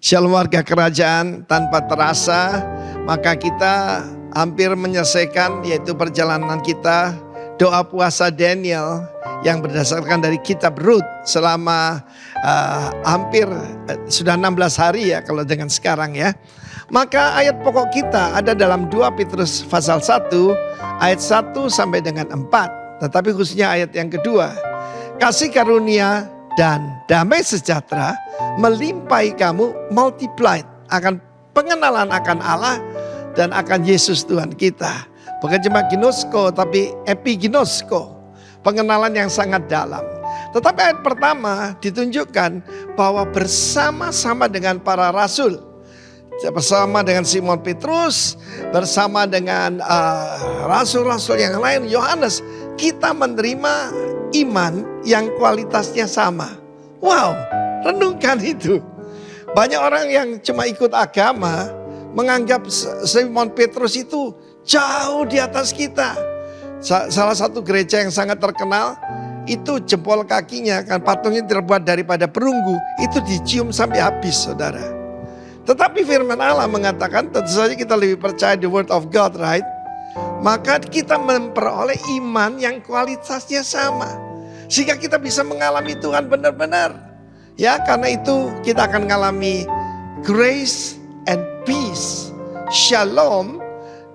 Shalom warga kerajaan, tanpa terasa maka kita hampir menyelesaikan yaitu perjalanan kita doa puasa Daniel yang berdasarkan dari kitab Rut selama hampir sudah 16 hari ya kalau dengan sekarang ya. Maka ayat pokok kita ada dalam 2 Petrus pasal 1 ayat 1 sampai dengan 4. Tetapi khususnya ayat yang kedua. Kasih karunia dan damai sejahtera melimpahi kamu, multiplied, akan pengenalan akan Allah dan akan Yesus Tuhan kita. Bukan cuma ginosko tapi epiginosko, pengenalan yang sangat dalam. Tetapi ayat pertama ditunjukkan bahwa bersama-sama dengan para rasul, bersama dengan Simon Petrus, bersama dengan rasul-rasul yang lain, Yohanes, kita menerima iman yang kualitasnya sama. Wow, renungkan itu. Banyak orang yang cuma ikut agama menganggap Simon Petrus itu jauh di atas kita. Salah satu gereja yang sangat terkenal itu jempol kakinya kan patungnya terbuat daripada perunggu, itu dicium sampai habis, saudara. Tetapi firman Allah mengatakan tentu saja kita lebih percaya the word of God, right? Maka kita memperoleh iman yang kualitasnya sama. Sehingga kita bisa mengalami Tuhan benar-benar. Ya, karena itu kita akan mengalami grace and peace. Shalom.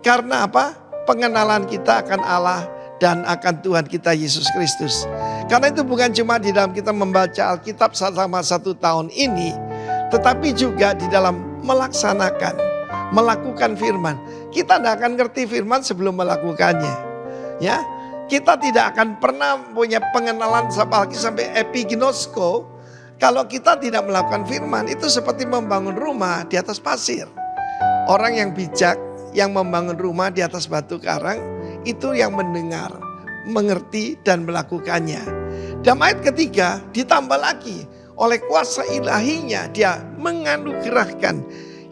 Karena apa? Pengenalan kita akan Allah dan akan Tuhan kita Yesus Kristus. Karena itu bukan cuma di dalam kita membaca Alkitab selama 1 tahun ini, tetapi juga di dalam melaksanakan, melakukan firman. Kita tidak akan ngerti firman sebelum melakukannya. Ya, kita tidak akan pernah punya pengenalan sampai epiginosko kalau kita tidak melakukan firman. Itu seperti membangun rumah di atas pasir. Orang yang bijak yang membangun rumah di atas batu karang itu yang mendengar, mengerti dan melakukannya. Dan ayat ketiga ditambah lagi oleh kuasa ilahinya dia menganugerahkan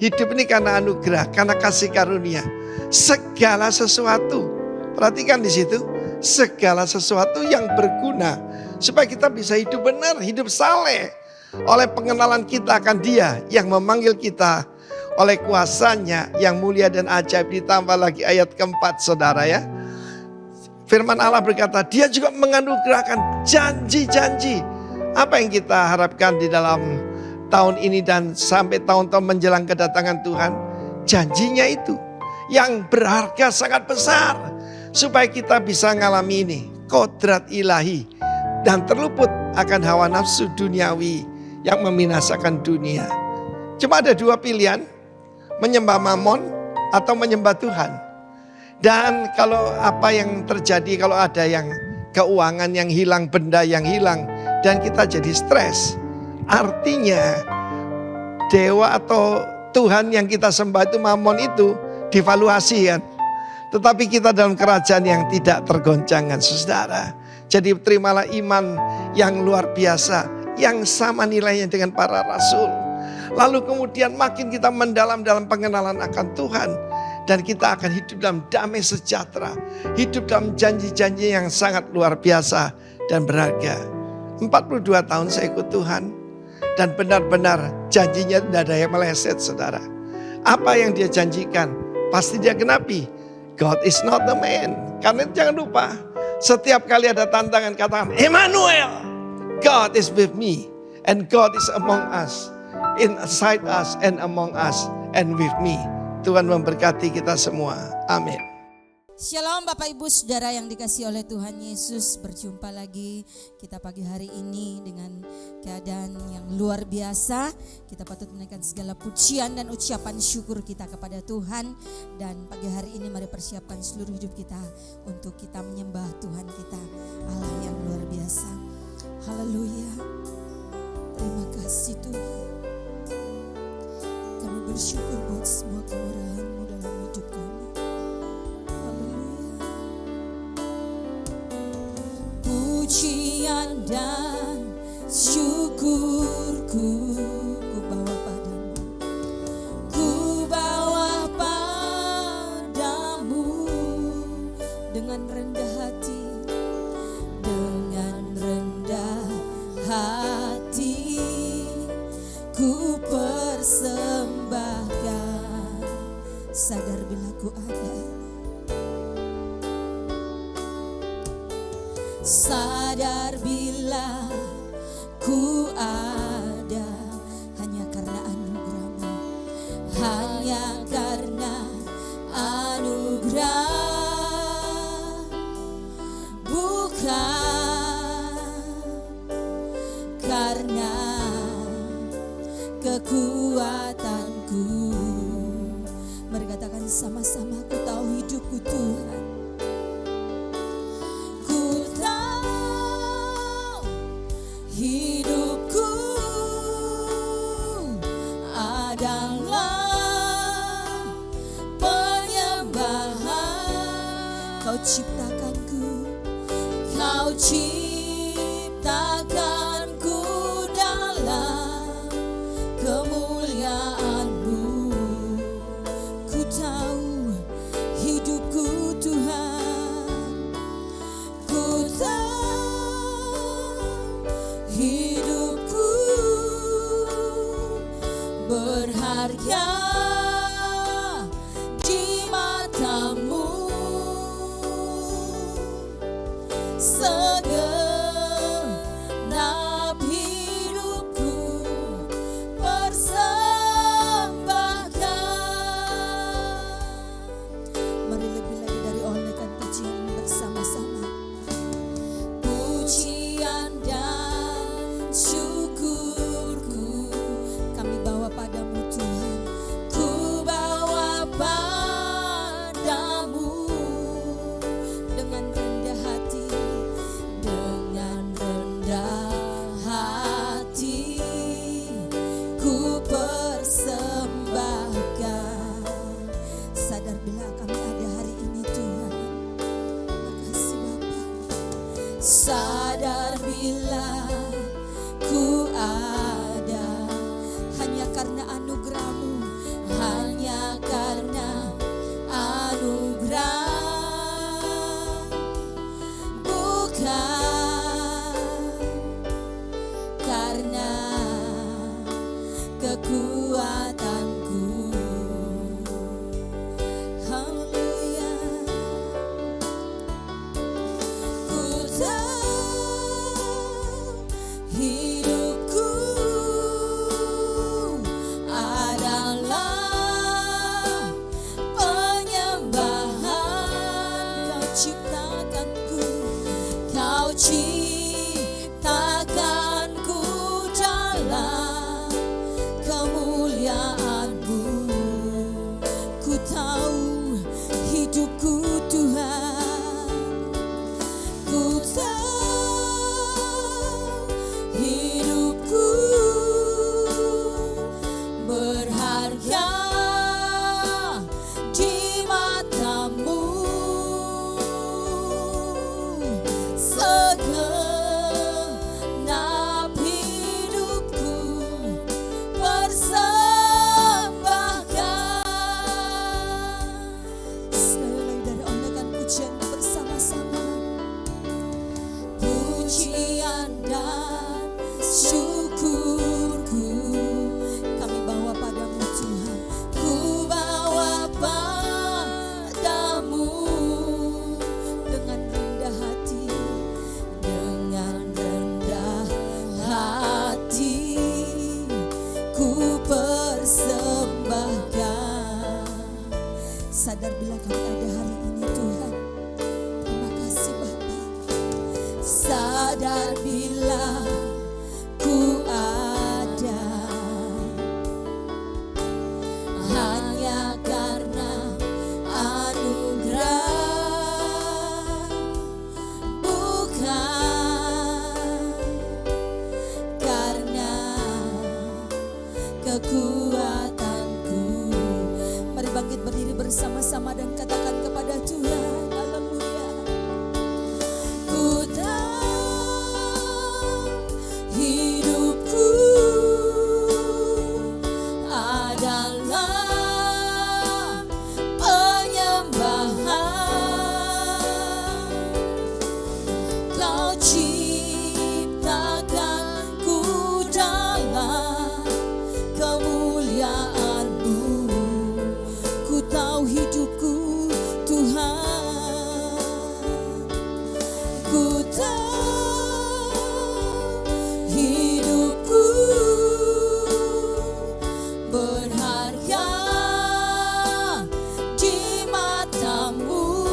hidup ini karena anugerah, karena kasih karunia. Segala sesuatu, perhatikan di situ, segala sesuatu yang berguna supaya kita bisa hidup benar, hidup saleh oleh pengenalan kita akan Dia yang memanggil kita oleh kuasanya yang mulia dan ajaib. Ditambah lagi ayat keempat, saudara ya. Firman Allah berkata, Dia juga menganugerahkan janji-janji. Apa yang kita harapkan di dalam tahun ini dan sampai tahun-tahun menjelang kedatangan Tuhan? Janjinya itu yang berharga sangat besar supaya kita bisa ngalami ini, kodrat ilahi, dan terluput akan hawa nafsu duniawi yang membinasakan dunia. Cuma ada 2 pilihan, menyembah Mammon atau menyembah Tuhan. Dan kalau apa yang terjadi, kalau ada yang keuangan yang hilang, benda yang hilang, dan kita jadi stres, artinya dewa atau Tuhan yang kita sembah itu, Mammon itu, divaluasi kan. Tetapi kita dalam kerajaan yang tidak tergoncangkan, saudara. Jadi terimalah iman yang luar biasa, yang sama nilainya dengan para rasul. Lalu kemudian makin kita mendalam dalam pengenalan akan Tuhan. Dan kita akan hidup dalam damai sejahtera. Hidup dalam janji-janji yang sangat luar biasa dan berharga. 42 tahun saya ikut Tuhan. Dan benar-benar janjinya tidak ada yang meleset, saudara. Apa yang dia janjikan pasti dia genapi. God is not a man. Karena jangan lupa, setiap kali ada tantangan katakan Emmanuel, God is with me and God is among us, inside us and among us and with me. Tuhan memberkati kita semua. Amin. Shalom Bapak Ibu Saudara yang dikasihi oleh Tuhan Yesus. Berjumpa lagi kita pagi hari ini dengan keadaan yang luar biasa. Kita patut menaikkan segala pujian dan ucapan syukur kita kepada Tuhan. Dan pagi hari ini mari persiapkan seluruh hidup kita untuk kita menyembah Tuhan kita, Allah yang luar biasa. Haleluya. Terima kasih Tuhan. Kami bersyukur buat semua kemurahan-Mu dalam hidup kami. Haleluya. Pujian dan syukurku ku bawa padamu. Ku bawa padamu dengan rendah hati. Dengan rendah hati ku persembahkan sadar bila ku ada. Sadar bila ku ada hanya karena anugerah-Mu, hanya karena anugerah, bukan karena kekuatanku. Mari katakan sama-sama, ku tahu hidupku Tuhan. Ku tahu hidupku adalah penyembahan. Kau ciptakanku, Kau ciptakanku dalam kemuliaan-Mu. Ku tahu hidupku Tuhan, ku tahu hidupku berharga di mata-Mu. Segenap hidupku persembahkan. Mari lebih lagi dari olehkan pujian bersama-sama. Pujian dan syukurku kami bawa padamu Tuhan. Ku bawa padamu dengan rendah hati, dengan rendah hati ku persembahkan. Sadar bila kami ada hari ini Tuhan. Makasih Bapa. Sadar bila ku ada hanya karena anugerah-Mu, hanya karena anugerah, bukan karena kekuatanku. Haleluya. Ku tahu hidupku adalah penyembahan. Kau ciptakanku, Kau ciptakanku dalam kemuliaan-Mu. Ku tahu hidupku Tuhan, ku tahu hidupku berharga di mata-Mu. Segenap hidupku persembahkan. Sekali lagi dari olehkan pujian bersama-sama. Pujian dan syukurku kami bawa padamu Tuhan. Ku bawa padamu dengan rendah hati, dengan hidupku berharga di matamu,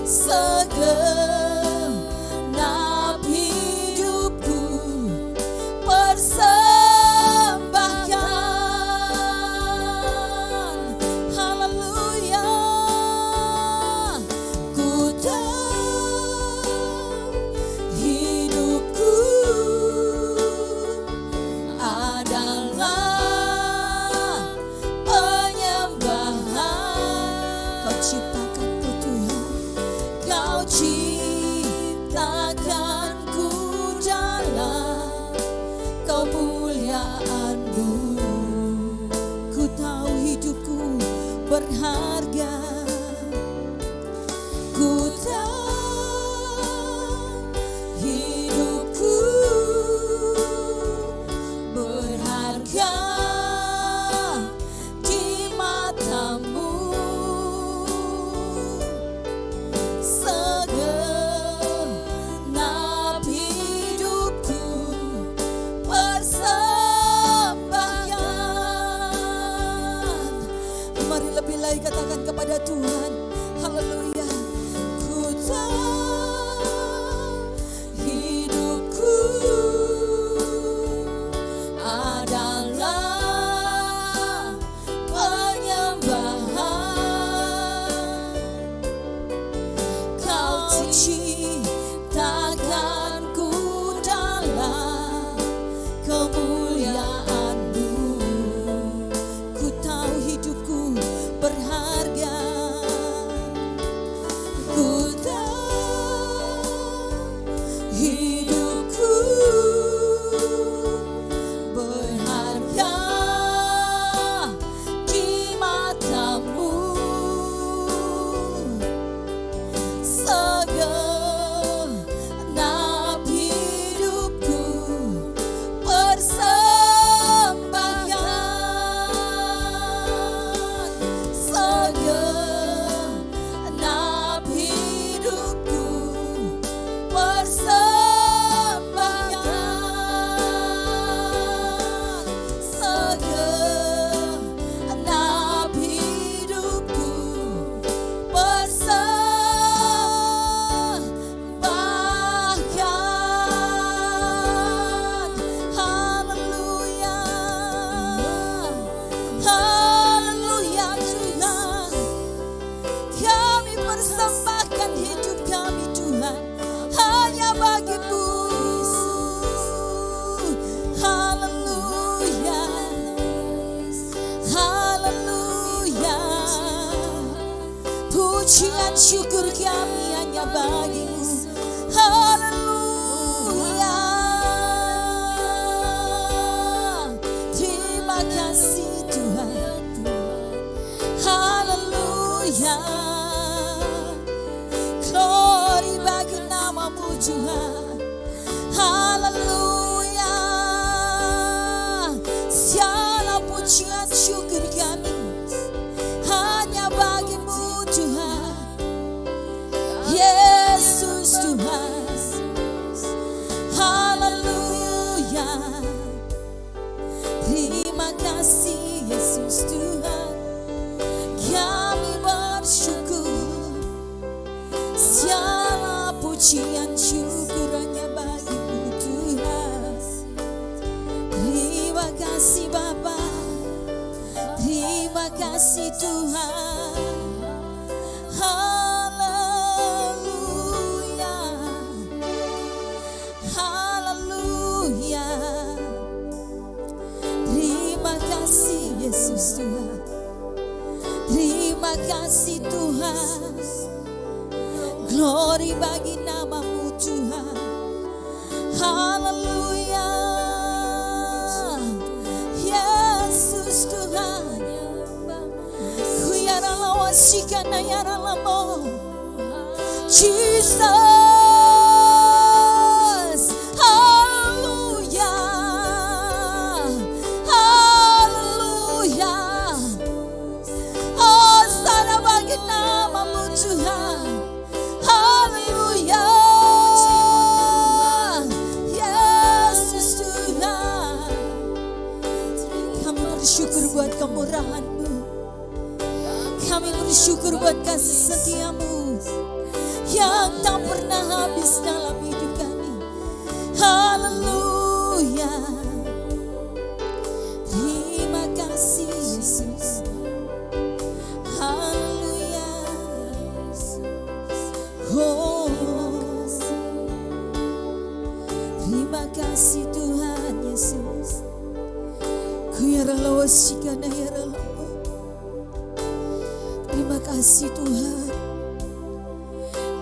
segenap hidupku persembahkan. Haleluya, ku tahu hidupku adalah penyembahan. Kau ciptakanku Tuhan, Kau ciptakanku dalam kemuliaan-Mu. Ku tahu hidupku berharga, ku tahu hidupku berharga di matamu, segenap hidupku persembahkan. Mari lebih lagi katakan kepada Tuhan, haleluya. Ku tahu hidupku adalah penyembahan. Kau ciptakanku dalam kemuliaan-Mu. Ku tahu hidupku berharga, ku tahu hidupku berharga di matamu, segenap hidupku persembahkan, segenap hidupku persembahkan, segenap hidupku persembahkan. Haleluya, haleluya Tuhan. Kami persembahkan hidup kami Tuhan hanya bagi-Mu. Haleluya, haleluya. Pujian syukur kami hanya bagi-Mu. Haleluya. Terima kasih Tuhan. Haleluya. Glory bagi nama-Mu Tuhan. Haleluya. Segala pujian syukur kami hanya bagi-Mu Tuhan. Yesus Tuhan. Haleluya. Terima kasih Yesus Tuhan. Kami bersyukur. Segala pujian syukur hanya bagi-Mu Tuhan. Terima kasih Bapa. Terima kasih Tuhan. Haleluya. Haleluya. Terima kasih Yesus Tuhan. Terima kasih Tuhan. Glory bagi nama-Mu Tuhan. Haleluya. Yesus Tuhan. Kuyara wasikana yara lamo. Jesus. Haleluya. Haleluya. Oh, sana bagi nama-Mu Tuhan. kasih setiamu yang tak pernah habis dalam hidup kami. Haleluya. Terima kasih Yesus. Haleluya. Oh, terima kasih Tuhan Yesus. Terima kasih Tuhan.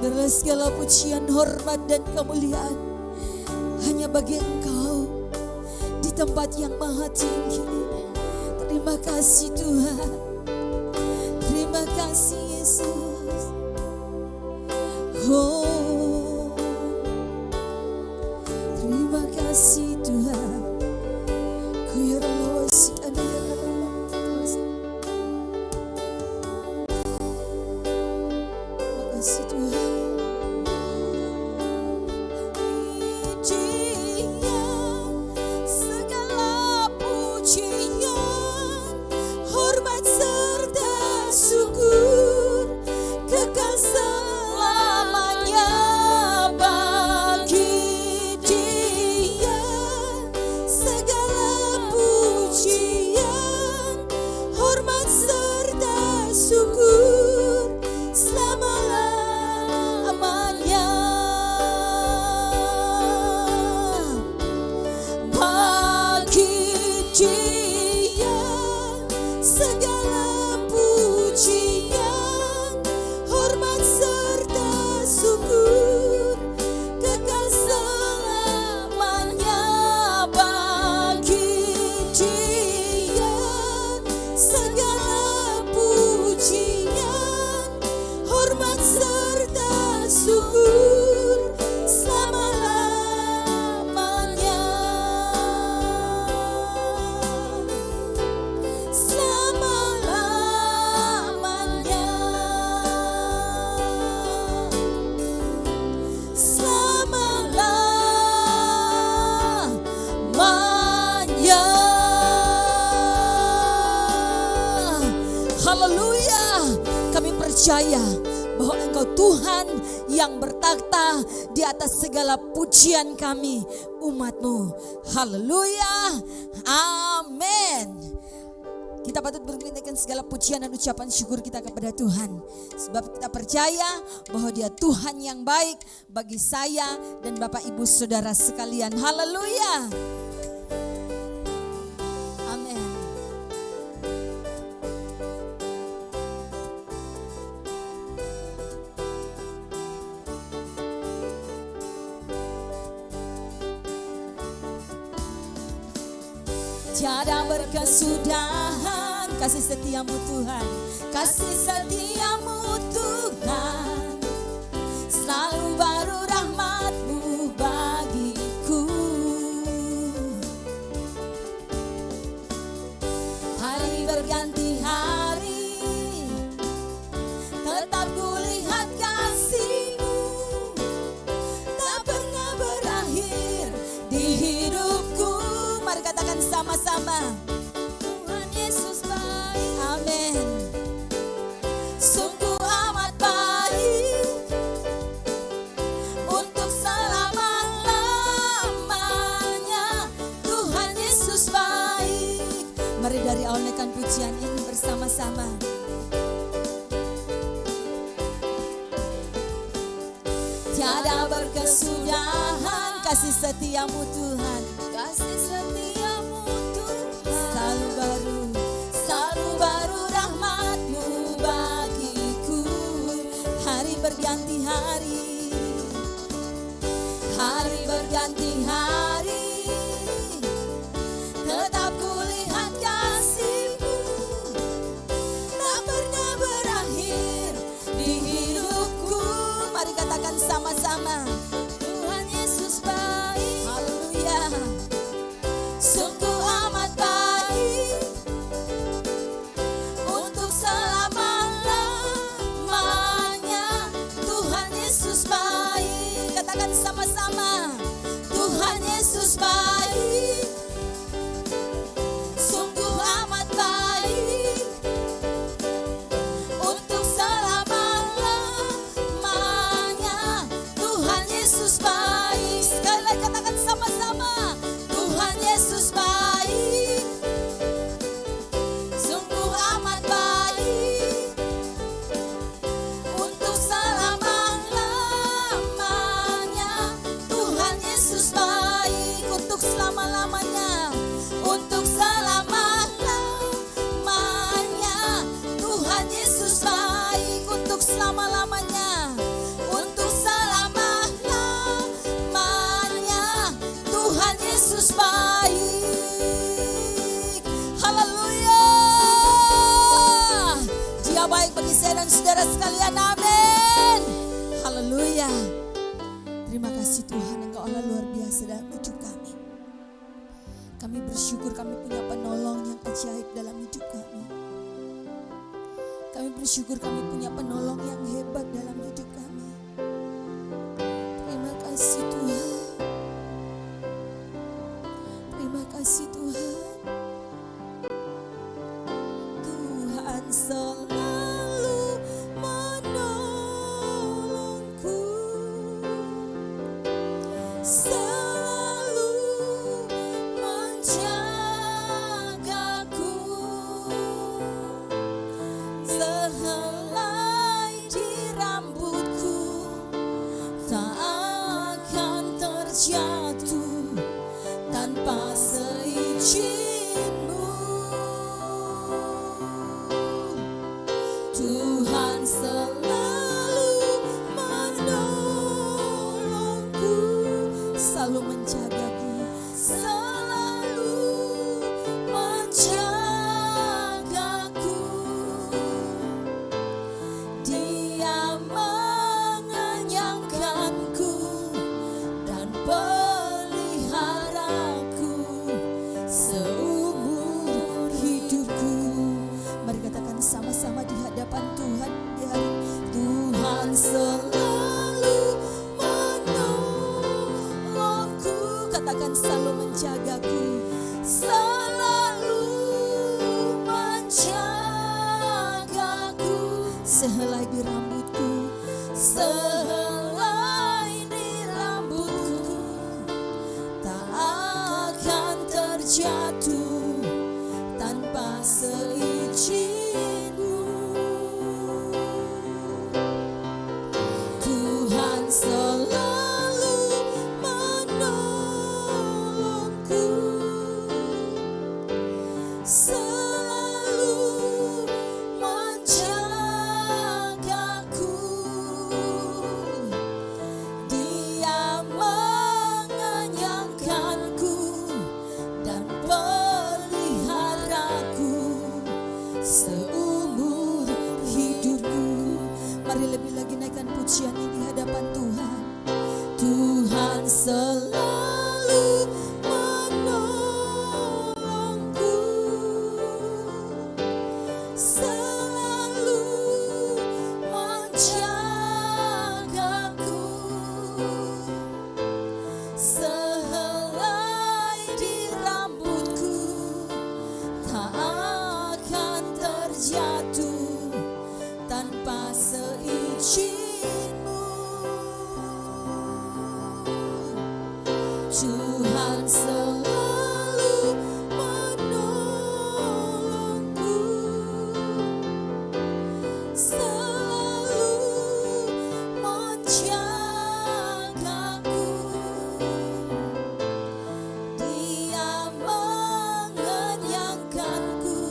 Biarlah segala pujian, hormat dan kemuliaan hanya bagi Engkau di tempat yang maha tinggi. Terima kasih Tuhan. Terima kasih Yesus. Oh, terima kasih Tuhan. Percaya bahwa Engkau Tuhan yang bertakhta di atas segala pujian kami umat-Mu. Haleluya. Amin. Kita patut berikan segala pujian dan ucapan syukur kita kepada Tuhan. Sebab kita percaya bahwa Dia Tuhan yang baik bagi saya dan Bapak Ibu Saudara sekalian. Haleluya. Tiada berkesudahan kasih setiamu Tuhan, kasih setiamu Tuhan, selalu baru rahmat-Mu bagiku. Hari berganti hari, tetap kulihat kasih-Mu, tak pernah berakhir di hidupku. Mari katakan sama-sama, Tuhan Yesus baik. Amin. Sungguh amat baik untuk selama-lamanya. Tuhan Yesus baik. Mari dari awal naikkan pujian ini bersama-sama. Tiada berkesudahan kasih setiamu Tuhan, kasih setiamu Tuhan, selalu baru rahmat-Mu bagiku. Hari berganti hari, hari berganti hari, tetap kulihat kasih-Mu, tak pernah berakhir di hidupku. Mari katakan sama-sama, Tuhan Yesus baik. Haleluya. Sungguh amat baik untuk selama-lamanya. Tuhan Yesus baik. Katakan sama-sama, Tuhan Yesus baik. Sungguh amat baik untuk selama-lamanya. saudara sekalian, amin. Haleluya. Terima kasih Tuhan, Engkau Allah luar biasa dalam hidup kami. Kami bersyukur kami punya penolong yang ajaib dalam hidup kami. Kami bersyukur kami punya penolong yang hebat dalam hidup kami. Terima kasih Tuhan. Terima kasih Tuhan. Tuhan selalu menolongku, selalu menjagaku, sehelai di rambutku tak akan terjatuh tanpa seizin-Mu. Tuhan selalu menolongku, selalu menjagaku, selalu menjagaku. Dia mengenyangkanku dan peliharaku seumur hidupku. Mari katakan sama-sama di hadapan Tuhan di hari Tuhan selalu menolongku. Katakan selalu menjagaku, selalu menjagaku, sehelai di rambutku, sehelai di rambutku tak akan terjatuh tanpa seizin-Mu. Tuhan selalu menolongku, selalu menjagaku. Dia mengenyangkanku dan peliharaku seumur hidupku. Mari lebih lagi naikkan pujian ini di hadapan Tuhan. Tuhan selalu menolongku, selalu menjagaku, sehelai di rambutku tak akan terjatuh tanpa seizin-Mu. Tuhan selalu menolongku, selalu menjagaku. Dia mengenyangkanku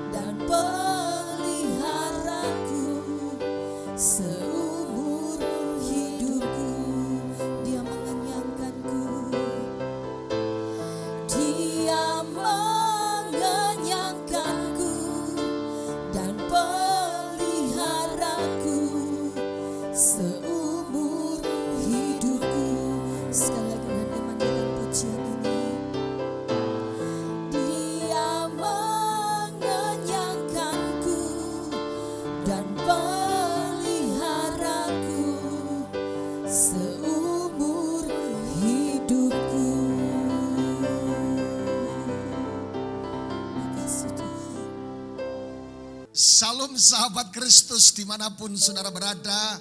dan peliharaku seumur hidupku. Dia mengenyangkanku, Dia mengenyangkanku dan peliharaku seumur hidupku. Sekali lagi dengan iman dalam pujian ini. Dia mengenyangkanku dan peliharaku seumur hidupku. Terima kasih Tuhan. Salam sahabat Kristus dimanapun saudara berada.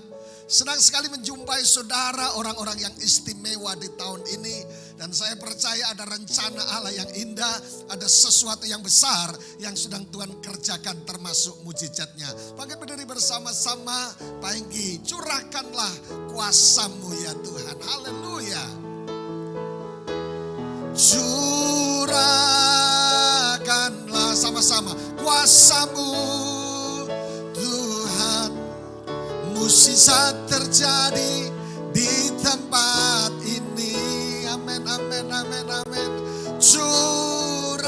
Senang sekali menjumpai saudara, orang-orang yang istimewa di tahun ini. Dan saya percaya ada rencana Allah yang indah, ada sesuatu yang besar yang sedang Tuhan kerjakan termasuk mujizatnya. Bangkit berdiri bersama-sama, Pak Enggi, curahkanlah kuasa-Mu ya Tuhan. Haleluya. Curahkanlah sama-sama kuasa-Mu Tuhan. Mujizat terjadi di tempat ini. Amin, amin, amin, amin. Curahkanlah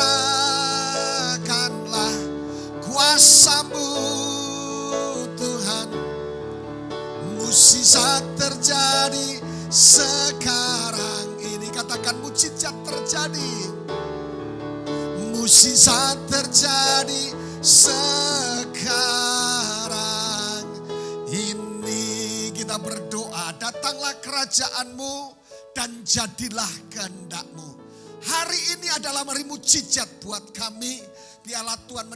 kuasa-Mu Mujizat terjadi sekarang ini. Katakan mujizat terjadi. Mujizat terjadi sekarang ini. Kita berdoa, datanglah kerajaanmu dan jadilah kehendak-Mu. Hari ini adalah hari mujizat buat kami. Biarlah Tuhan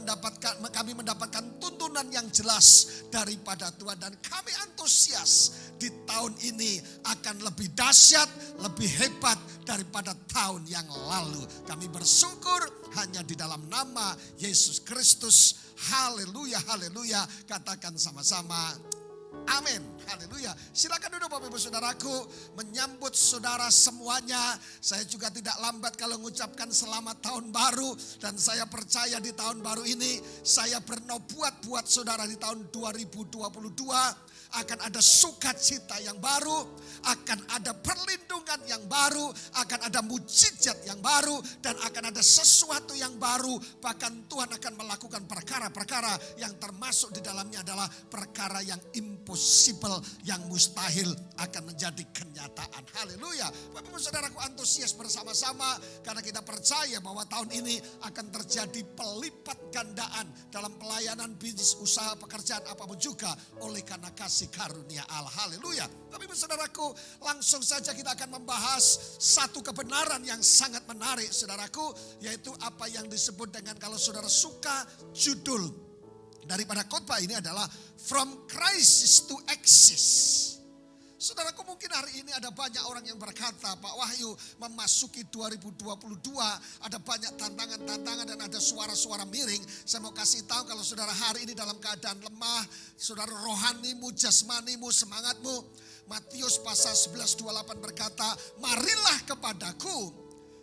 kami mendapatkan tuntunan yang jelas daripada Tuhan. Dan kami antusias di tahun ini akan lebih dahsyat, lebih hebat daripada tahun yang lalu. Kami bersyukur hanya di dalam nama Yesus Kristus. Haleluya, haleluya. Katakan sama-sama. Amin, haleluya. Silakan duduk Bapak Ibu Saudaraku, menyambut saudara semuanya. Saya juga tidak lambat kalau mengucapkan selamat tahun baru. Dan saya percaya di tahun baru ini, saya bernubuat buat saudara di tahun 2022. Akan ada sukacita yang baru, akan ada perlindungan yang baru, akan ada mujizat yang baru, dan akan ada sesuatu yang baru. Bahkan Tuhan akan melakukan perkara-perkara yang termasuk di dalamnya adalah perkara yang impossible, yang mustahil akan menjadi kenyataan. Haleluya. Bapak Ibu Saudaraku, antusias bersama-sama karena kita percaya bahwa tahun ini akan terjadi pelipat gandaan dalam pelayanan, bisnis, usaha, pekerjaan apapun juga oleh karena kasih karunia Allah. Haleluya. Tapi saudaraku, langsung saja kita akan membahas satu kebenaran yang sangat menarik saudaraku, yaitu apa yang disebut dengan, kalau saudara suka judul daripada khotbah ini adalah From Crisis to Axis. Saudaraku, mungkin hari ini ada banyak orang yang berkata, Pak Wahyu, memasuki 2022 ada banyak tantangan-tantangan dan ada suara-suara miring. Saya mau kasih tahu, kalau saudara hari ini dalam keadaan lemah, saudara rohanimu, jasmanimu, semangatmu, Matius pasal 11:28 berkata, marilah kepadaku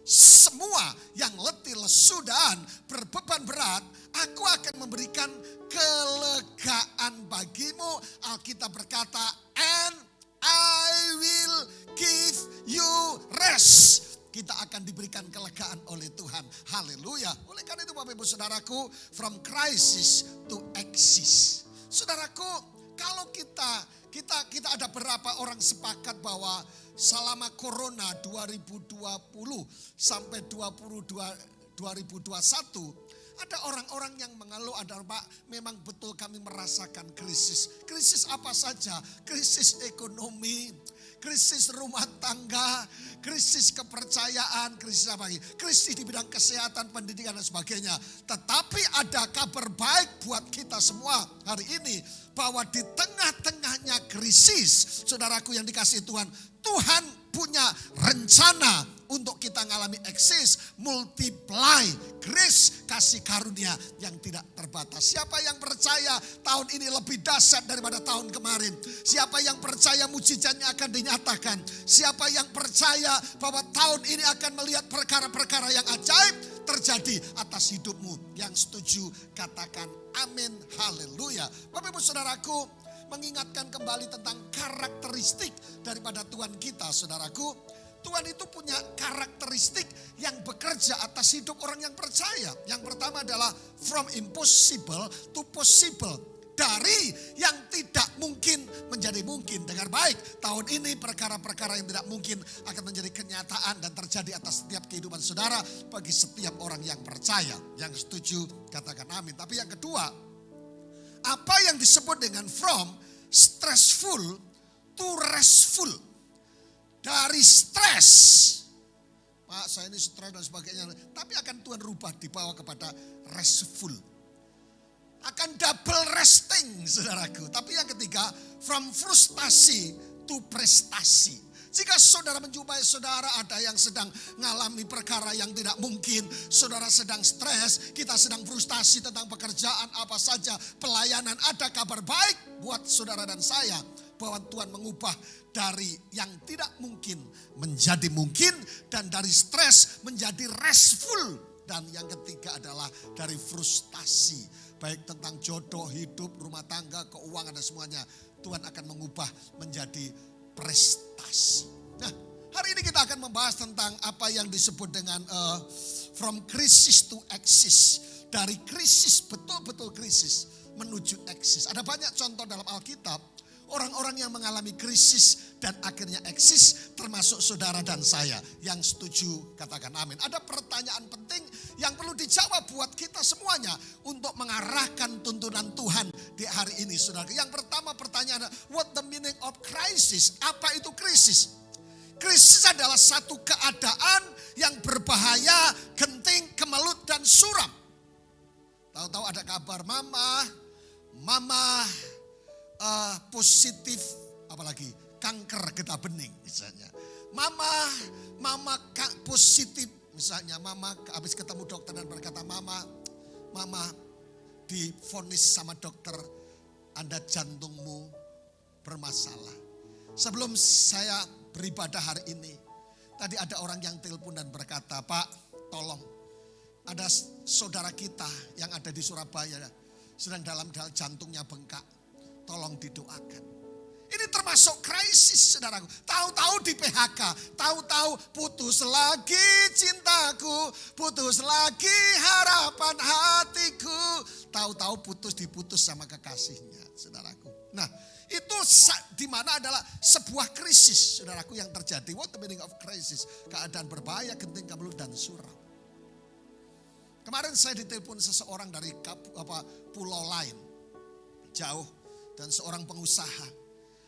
semua yang letih, lesu dan berbeban berat, aku akan memberikan kelegaan bagimu. Alkitab berkata, and I will give you rest. Kita akan diberikan kelegaan oleh Tuhan. Haleluya. Oleh karena itu Bapak Ibu Saudaraku, from crisis to axis. Saudaraku, kalau kita ada berapa orang sepakat bahwa selama Corona 2020 sampai 2021, ada orang-orang yang mengeluh, ada Pak, memang betul kami merasakan krisis. Krisis apa saja? Krisis ekonomi, krisis rumah tangga, krisis kepercayaan, krisis apa lagi? Krisis di bidang kesehatan, pendidikan dan sebagainya. Tetapi ada kabar baik buat kita semua hari ini, bahwa di tengah-tengahnya krisis, saudaraku yang dikasihi Tuhan, Tuhan punya rencana untuk kita mengalami eksis, multiply, grace, kasih karunia yang tidak terbatas. Siapa yang percaya tahun ini lebih dahsyat daripada tahun kemarin? Siapa yang percaya mujizatnya akan dinyatakan? Siapa yang percaya bahwa tahun ini akan melihat perkara-perkara yang ajaib terjadi atas hidupmu? Yang setuju katakan amin, haleluya. Bapak Ibu Saudaraku, mengingatkan kembali tentang karakteristik daripada Tuhan kita, saudaraku. Tuhan itu punya karakteristik yang bekerja atas hidup orang yang percaya. Yang pertama adalah from impossible to possible. Dari yang tidak mungkin menjadi mungkin. Dengar baik, tahun ini perkara-perkara yang tidak mungkin akan menjadi kenyataan dan terjadi atas setiap kehidupan saudara, bagi setiap orang yang percaya. Yang setuju katakan amin. Tapi yang kedua, apa yang disebut dengan from stressful to restful. Dari stres, Pak saya ini stres dan sebagainya, tapi akan Tuhan rubah dibawa kepada restful. Akan double resting saudaraku. Tapi yang ketiga, from frustasi to prestasi. Jika saudara menjumpai saudara ada yang sedang mengalami perkara yang tidak mungkin, saudara sedang stres, kita sedang frustasi tentang pekerjaan apa saja, pelayanan, ada kabar baik buat saudara dan saya, bahwa Tuhan mengubah dari yang tidak mungkin menjadi mungkin, dan dari stres menjadi restful. Dan yang ketiga adalah dari frustasi, baik tentang jodoh, hidup, rumah tangga, keuangan dan semuanya, Tuhan akan mengubah menjadi prestasi. Nah, hari ini kita akan membahas tentang apa yang disebut dengan from crisis to axis. Dari krisis, betul-betul krisis, menuju eksis. Ada banyak contoh dalam Alkitab Orang-orang yang mengalami krisis dan akhirnya eksis termasuk saudara dan saya. Yang setuju katakan amin. Ada pertanyaan penting yang perlu dijawab buat kita semuanya untuk mengarahkan tuntunan Tuhan di hari ini, saudara. Yang pertama pertanyaan, what the meaning of crisis? Apa itu krisis? Krisis adalah satu keadaan yang berbahaya, genting, kemelut, dan suram. Tahu-tahu ada kabar mama positif, apalagi kanker getah bening misalnya. Mama positif misalnya, mama habis ketemu dokter dan berkata, mama divonis sama dokter, Anda jantungmu bermasalah. Sebelum saya beribadah hari ini, tadi ada orang yang telepon dan berkata, Pak tolong, ada saudara kita yang ada di Surabaya sedang dalam jantungnya bengkak, tolong didoakan. Ini termasuk krisis, saudaraku. Tahu-tahu di PHK, tahu-tahu putus lagi cintaku, putus lagi harapan hatiku, tahu-tahu diputus sama kekasihnya, saudaraku. Nah, itu di mana adalah sebuah krisis, saudaraku, yang terjadi. What the meaning of crisis? Keadaan berbahaya, genting, kemelut, dan suram. Kemarin saya ditelepon seseorang dari pulau lain, jauh, dan seorang pengusaha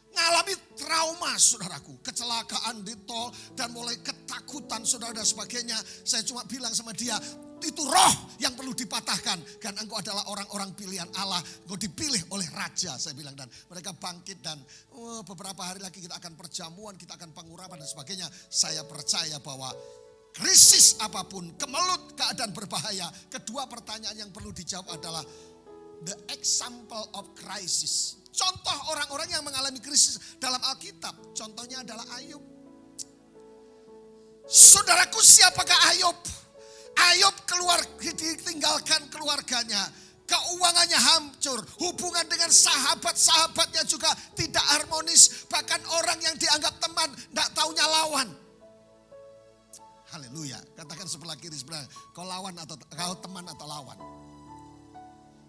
ngalami trauma, saudaraku, kecelakaan di tol dan mulai ketakutan, saudara, dan sebagainya. Saya cuma bilang sama dia, itu roh yang perlu dipatahkan, dan engkau adalah orang-orang pilihan Allah, engkau dipilih oleh raja, saya bilang. Dan mereka bangkit, dan beberapa hari lagi kita akan perjamuan, kita akan pengurapan dan sebagainya. Saya percaya bahwa krisis apapun, kemelut, keadaan berbahaya, kedua pertanyaan yang perlu dijawab adalah the example of crisis. Contoh orang-orang yang mengalami krisis dalam Alkitab, contohnya adalah Ayub. Saudaraku, siapakah Ayub? Ayub ditinggalkan keluarganya, keuangannya hancur, hubungan dengan sahabat-sahabatnya juga tidak harmonis, bahkan orang yang dianggap teman tidak taunya lawan. Haleluya, katakan sebelah kiri sebelah, kau teman atau lawan.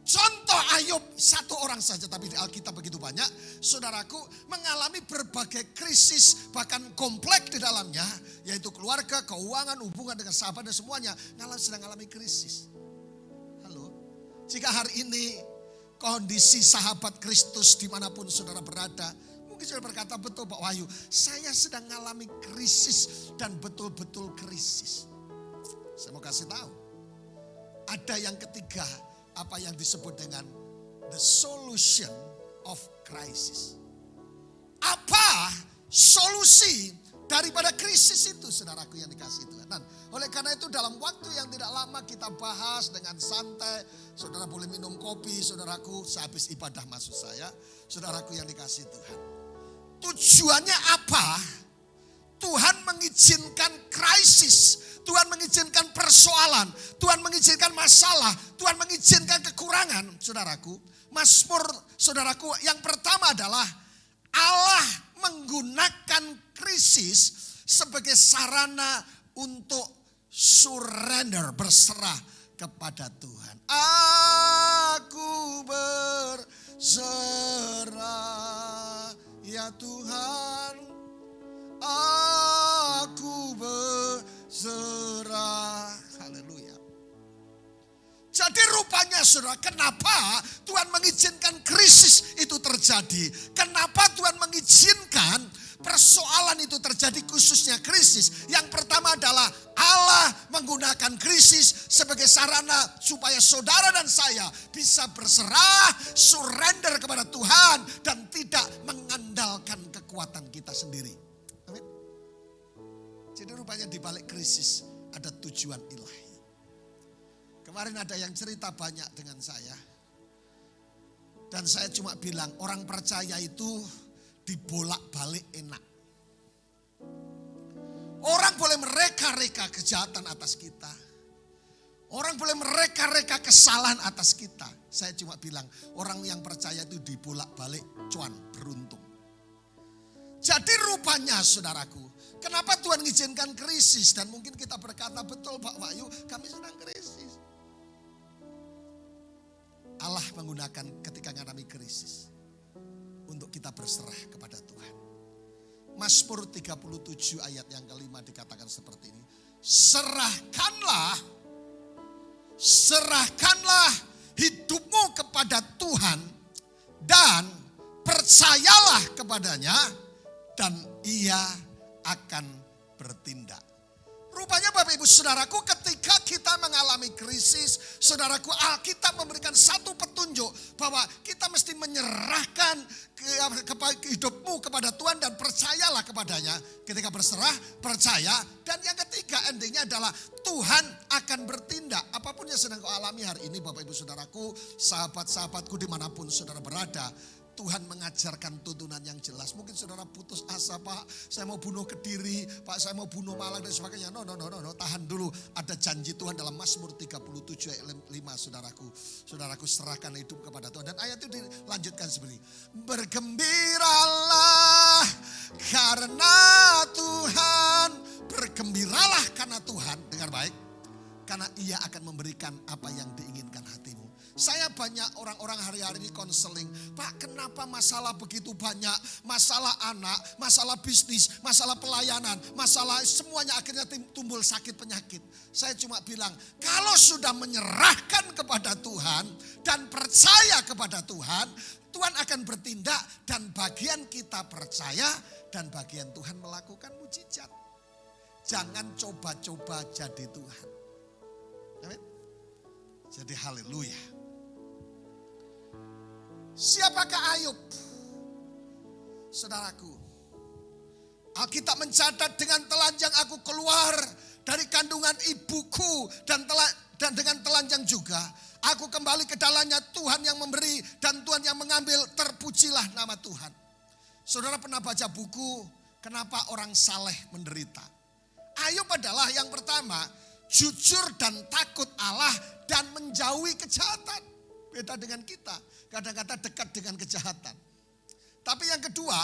Contoh Ayub, satu orang saja, tapi di Alkitab begitu banyak, saudaraku, mengalami berbagai krisis, bahkan kompleks di dalamnya, yaitu keluarga, keuangan, hubungan dengan sahabat dan semuanya sedang mengalami krisis. Halo, jika hari ini kondisi sahabat Kristus dimanapun saudara berada, mungkin saudara berkata, betul Pak Wahyu, saya sedang mengalami krisis dan betul-betul krisis. Saya mau kasih tahu, ada yang ketiga, apa yang disebut dengan the solution of crisis. Apa solusi daripada krisis itu, saudaraku yang dikasih Tuhan. Dan oleh karena itu dalam waktu yang tidak lama kita bahas dengan santai. Saudara boleh minum kopi, saudaraku, sehabis ibadah maksud saya, saudaraku yang dikasih Tuhan. Tujuannya apa? Tuhan mengizinkan krisis, Tuhan mengizinkan persoalan, Tuhan mengizinkan masalah, Tuhan mengizinkan kekurangan, saudaraku. Mazmur, saudaraku, yang pertama adalah Allah menggunakan krisis sebagai sarana untuk surrender, berserah kepada Tuhan. Aku berserah, ya Tuhan. Aku berserah. Haleluya. Jadi rupanya saudara, kenapa Tuhan mengizinkan krisis itu terjadi? Kenapa Tuhan mengizinkan persoalan itu terjadi, khususnya krisis? Yang pertama adalah Allah menggunakan krisis sebagai sarana supaya saudara dan saya bisa berserah, surrender kepada Tuhan dan tidak mengandalkan kekuatan kita sendiri. Amin. Jadi rupanya di balik krisis ada tujuan ilahi. Kemarin ada yang cerita banyak dengan saya. Dan saya cuma bilang, orang percaya itu dibolak-balik enak. Orang boleh mereka-reka kejahatan atas kita. Orang boleh mereka-reka kesalahan atas kita. Saya cuma bilang, orang yang percaya itu dibolak-balik cuan, beruntung. Jadi rupanya saudaraku, kenapa Tuhan mengizinkan krisis? Dan mungkin kita berkata, betul Pak Wahyu, kami sedang krisis. Allah menggunakan ketika mengalami krisis untuk kita berserah kepada Tuhan. Mazmur 37 ayat yang kelima dikatakan seperti ini. Serahkanlah hidupmu kepada Tuhan dan percayalah kepadanya dan ia akan bertindak. Rupanya Bapak Ibu Saudaraku, ketika kita mengalami krisis, saudaraku, Alkitab memberikan satu petunjuk bahwa kita mesti menyerahkan hidupmu kepada Tuhan dan percayalah kepadanya. Ketika berserah, percaya, dan yang ketiga endingnya adalah Tuhan akan bertindak. Apapun yang sedang kau alami hari ini Bapak Ibu Saudaraku, sahabat-sahabatku dimanapun saudara berada, Tuhan mengajarkan tuntunan yang jelas. Mungkin saudara putus asa, Pak, saya mau bunuh Kediri, Pak, saya mau bunuh Malang dan sebagainya. No, tahan dulu. Ada janji Tuhan dalam Mazmur 37 ayat 5, saudaraku. Saudaraku, serahkan hidup kepada Tuhan. Dan ayat itu dilanjutkan seperti ini. Bergembiralah karena Tuhan. Bergembiralah karena Tuhan. Dengar baik. Karena ia akan memberikan apa yang diinginkan hatimu. Saya banyak orang-orang hari-hari ini konseling. Pak, kenapa masalah begitu banyak? Masalah anak, masalah bisnis, masalah pelayanan, masalah semuanya akhirnya timbul sakit penyakit. Saya cuma bilang, kalau sudah menyerahkan kepada Tuhan dan percaya kepada Tuhan, Tuhan akan bertindak dan bagian kita percaya dan bagian Tuhan melakukan mujizat. Jangan coba-coba jadi Tuhan. Amin. Jadi haleluya. Siapakah Ayub? Saudaraku, Alkitab mencatat dengan telanjang aku keluar dari kandungan ibuku dan dengan telanjang juga aku kembali ke dalamnya. Tuhan yang memberi dan Tuhan yang mengambil, terpujilah nama Tuhan. Saudara pernah baca buku Kenapa Orang Saleh Menderita? Ayub adalah yang pertama jujur dan takut Allah dan menjauhi kejahatan. Beda dengan kita, kadang-kadang dekat dengan kejahatan. Tapi yang kedua,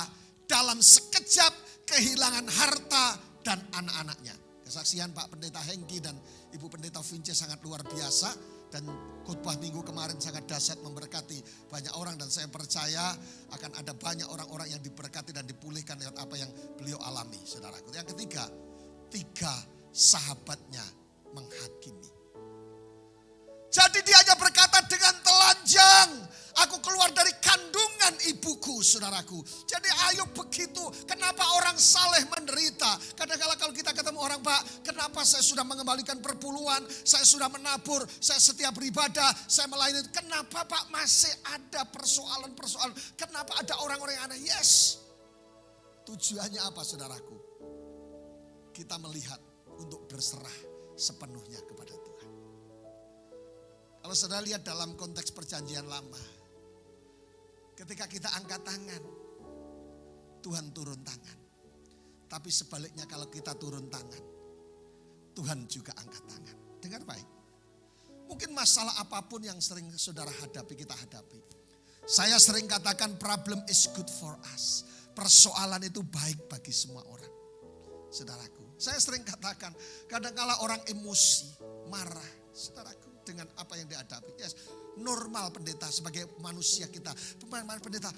dalam sekejap kehilangan harta dan anak-anaknya. Kesaksian Pak Pendeta Hengki dan Ibu Pendeta Vince sangat luar biasa. Dan khotbah minggu kemarin sangat dahsyat, memberkati banyak orang. Dan saya percaya akan ada banyak orang-orang yang diberkati dan dipulihkan lewat apa yang beliau alami, saudaraku. Yang ketiga, 3 sahabatnya menghakimi. Jadi dia hanya berkata dengan telanjang, aku keluar dari kandungan ibuku, saudaraku. Jadi Ayub begitu, kenapa orang saleh menderita? Kadang-kadang kalau kita ketemu orang, Pak, kenapa saya sudah mengembalikan perpuluhan, saya sudah menabur, saya setia beribadah, saya melayani. Kenapa Pak masih ada persoalan-persoalan? Kenapa ada orang-orang yang aneh? Yes. Tujuannya apa, saudaraku? Kita melihat untuk berserah sepenuhnya kepada Tuhan. Kalau saudara lihat dalam konteks perjanjian lama, ketika kita angkat tangan, Tuhan turun tangan. Tapi sebaliknya kalau kita turun tangan, Tuhan juga angkat tangan. Dengar baik. Mungkin masalah apapun yang sering saudara hadapi, kita hadapi. Saya sering katakan problem is good for us. Persoalan itu baik bagi semua orang. Saudaraku, saya sering katakan kadang-kala orang emosi, marah, saudaraku, dengan apa yang dihadapi. Yes, normal pendeta sebagai manusia kita.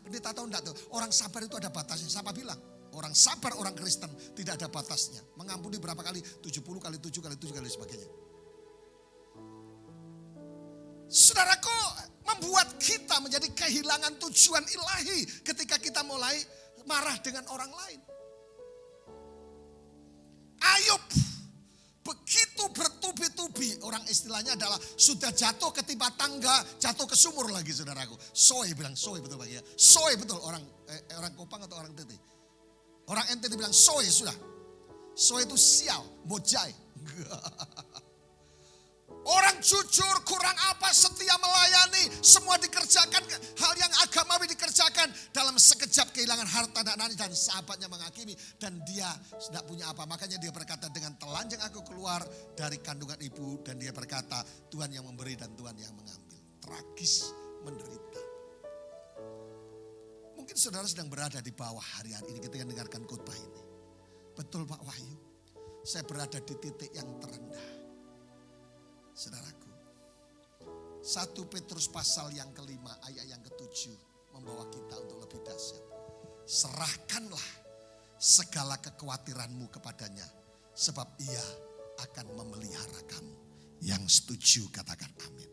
Pendeta tahu enggak tuh, orang sabar itu ada batasnya. Siapa bilang? Orang sabar, orang Kristen tidak ada batasnya. Mengampuni berapa kali? 70 kali 7 kali 7 kali sebagainya. Saudaraku, membuat kita menjadi kehilangan tujuan ilahi ketika kita mulai marah dengan orang lain. Ayub begitu bertubi-tubi, orang istilahnya adalah sudah jatuh ketimpa tangga, jatuh ke sumur lagi, saudaraku. Soe bilang, soe betul Pak ya. Soe betul, orang Kopang atau orang Tete. Orang NTT bilang soe sudah. Soe itu sial, mojai. Orang jujur, kurang apa, setia melayani, semua dikerjakan, hal yang agamawi dikerjakan. Dalam sekejap kehilangan harta dan sahabatnya menghakimi. Dan dia tidak punya apa, makanya dia berkata dengan telanjang aku keluar dari kandungan ibu. Dan dia berkata Tuhan yang memberi dan Tuhan yang mengambil. Tragis, menderita. Mungkin saudara sedang berada di bawah hari-hari ini ketika mendengarkan khotbah ini. Betul Pak Wahyu, saya berada di titik yang terendah. Saudaraku, 1 Petrus pasal yang kelima ayat yang ke-7 membawa kita untuk lebih dahsyat. Serahkanlah segala kekhawatiranmu kepadanya, sebab ia akan memelihara kamu. Yang setuju katakan amin.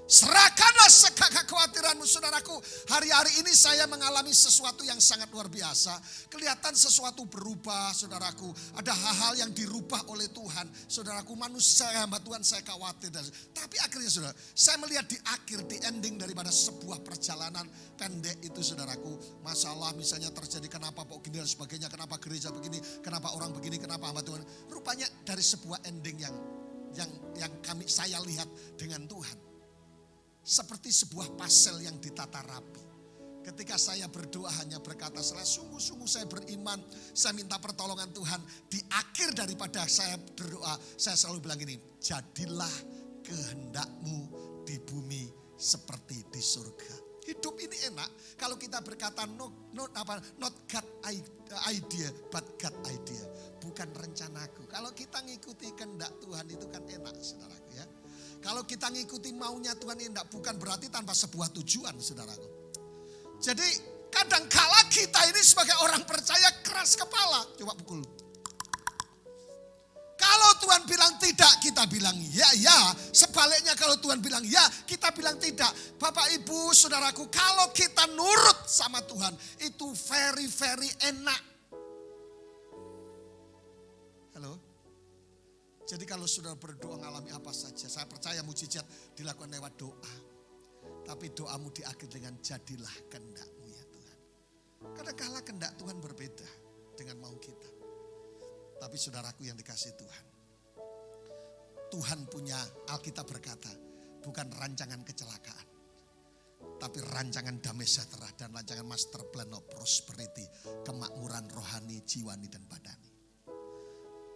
Serahkanlah segala kekhawatiranmu, saudaraku. Hari-hari ini saya mengalami sesuatu yang sangat luar biasa. Kelihatan sesuatu berubah, saudaraku. Ada hal-hal yang dirubah oleh Tuhan. Saudaraku, manusia hamba Tuhan saya khawatir. Tapi akhirnya saudara, saya melihat di akhir, di ending daripada sebuah perjalanan pendek itu, saudaraku. Masalah misalnya terjadi, kenapa kok gini dan sebagainya. Kenapa gereja begini, kenapa orang begini, kenapa hamba Tuhan. Rupanya dari sebuah ending yang saya lihat dengan Tuhan. Seperti sebuah pasel yang ditata rapi. Ketika saya berdoa hanya berkata, sungguh-sungguh saya beriman, saya minta pertolongan Tuhan. Di akhir daripada saya berdoa, saya selalu bilang gini, jadilah kehendakmu di bumi seperti di surga. Hidup ini enak kalau kita berkata not God idea, but God idea. Bukan rencanaku. Kalau kita ngikuti kehendak Tuhan itu kan enak, saudaraku ya. Kalau kita ngikuti maunya Tuhan ini bukan berarti tanpa sebuah tujuan, saudaraku. Jadi kadangkala kita ini sebagai orang percaya keras kepala. Coba pukul. Kalau Tuhan bilang tidak, kita bilang ya. Sebaliknya kalau Tuhan bilang ya, kita bilang tidak. Bapak Ibu saudaraku, kalau kita nurut sama Tuhan, itu very very enak. Halo? Jadi kalau saudara berdoa mengalami apa saja, saya percaya mujizat dilakukan lewat doa. Tapi doamu diakhiri dengan jadilah kehendakmu ya Tuhan. Kadang-kala kehendak Tuhan berbeda dengan mau kita. Tapi saudaraku yang dikasih Tuhan. Tuhan punya, Alkitab berkata, bukan rancangan kecelakaan. Tapi rancangan damai sejahtera dan rancangan master plan of prosperity. Kemakmuran rohani, jiwani dan badani.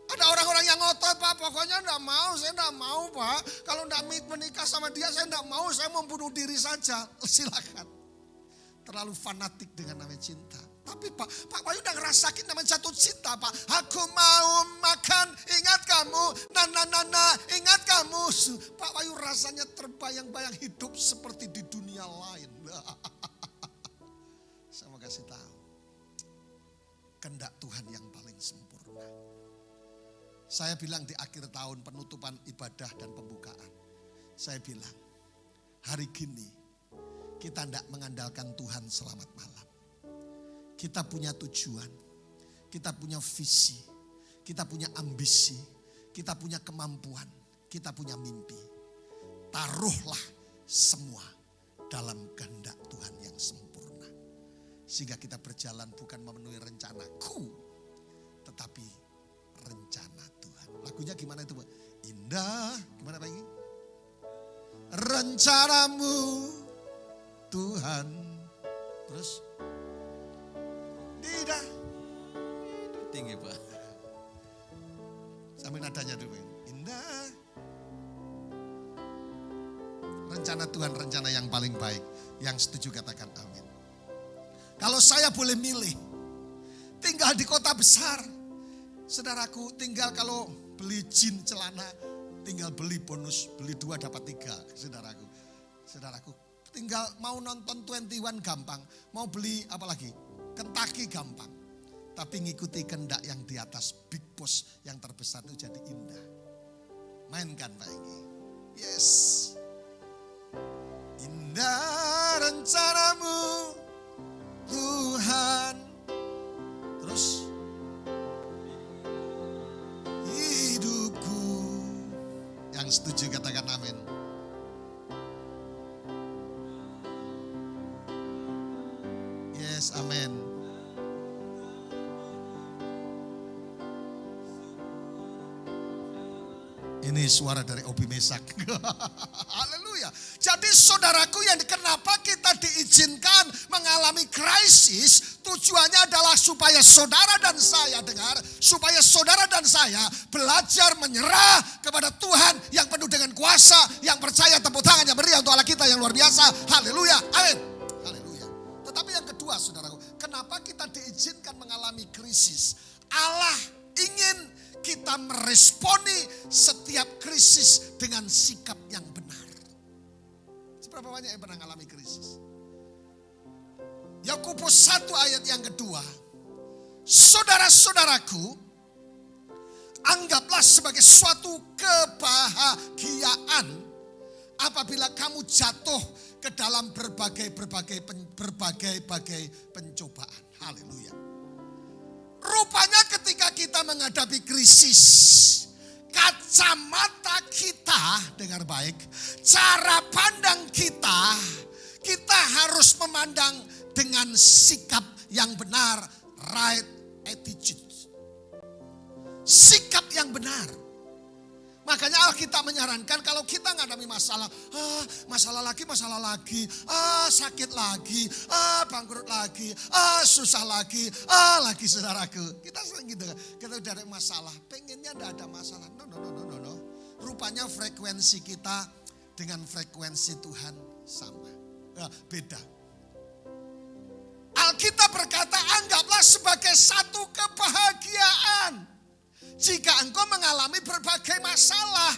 Ada orang-orang yang ngotot, Pak, pokoknya saya enggak mau Pak. Kalau enggak menikah sama dia saya enggak mau, saya mau bunuh diri saja. Silakan. Terlalu fanatik dengan namanya cinta. Tapi Pak Wahyu udah ngerasakin namanya jatuh cinta Pak. Aku mau makan, ingat kamu. Ingat kamu. Pak Wahyu rasanya terbayang-bayang hidup seperti di dunia lain. Saya mau kasih tahu. Kehendak Tuhan yang paling sempurna. Saya bilang di akhir tahun penutupan ibadah dan pembukaan. Saya bilang, hari gini kita tidak mengandalkan Tuhan selamat malam. Kita punya tujuan, kita punya visi, kita punya ambisi, kita punya kemampuan, kita punya mimpi. Taruhlah semua dalam kehendak Tuhan yang sempurna. Sehingga kita berjalan bukan memenuhi rencanaku, tetapi rencana Tuhan. Lagunya gimana itu, Pak? Indah, gimana Pak ini? Rencanamu Tuhan. Terus? Tidak. Tinggi Pak. Sambil nadanya dulu. Indah. Rencana Tuhan, rencana yang paling baik. Yang setuju katakan amin. Kalau saya boleh milih, tinggal di kota besar. Saudaraku, tinggal kalau beli jin celana, tinggal beli bonus, beli 2 dapat 3. Saudaraku, tinggal mau nonton 21 gampang, mau beli apa lagi? Kentucky gampang. Tapi ngikuti kehendak yang di atas, big boss yang terbesar itu jadi indah. Mainkan Pak Egy. Yes. Indah rencanamu Tuhan. Terus hidupku. Yang setuju katakan amin. Yes, amin. Ini suara dari Obi Mesak. Haleluya. Jadi saudaraku, yang kenapa kita diizinkan mengalami krisis, tujuannya adalah supaya saudara dan saya dengar, supaya saudara dan saya belajar menyerah kepada Tuhan yang penuh dengan kuasa, yang percaya. Tepuk tangan yang meriah untuk Allah kita yang luar biasa. Haleluya. Amin. Haleluya. Tetapi yang kedua saudaraku, kenapa kita diizinkan mengalami krisis? Allah ingin kita meresponi setiap krisis dengan sikap yang benar. Seberapa banyak yang pernah mengalami krisis? Yakobus 1 ayat yang kedua. Saudara-saudaraku, anggaplah sebagai suatu kebahagiaan apabila kamu jatuh ke dalam berbagai pencobaan. Haleluya. Rupanya ketika kita menghadapi krisis, kacamata kita, dengar baik, cara pandang kita harus memandang dengan sikap yang benar, right attitude. Sikap yang benar. Makanya Alkitab menyarankan kalau kita menghadapi masalah, masalah lagi, sakit lagi, bangkrut lagi, susah lagi, saudaraku. Kita sering gitu, kita udah ada masalah, pengennya tidak ada masalah. No. Rupanya frekuensi kita dengan frekuensi Tuhan sama, beda. Alkitab berkata, anggaplah sebagai satu kebahagiaan jika engkau mengalami berbagai masalah,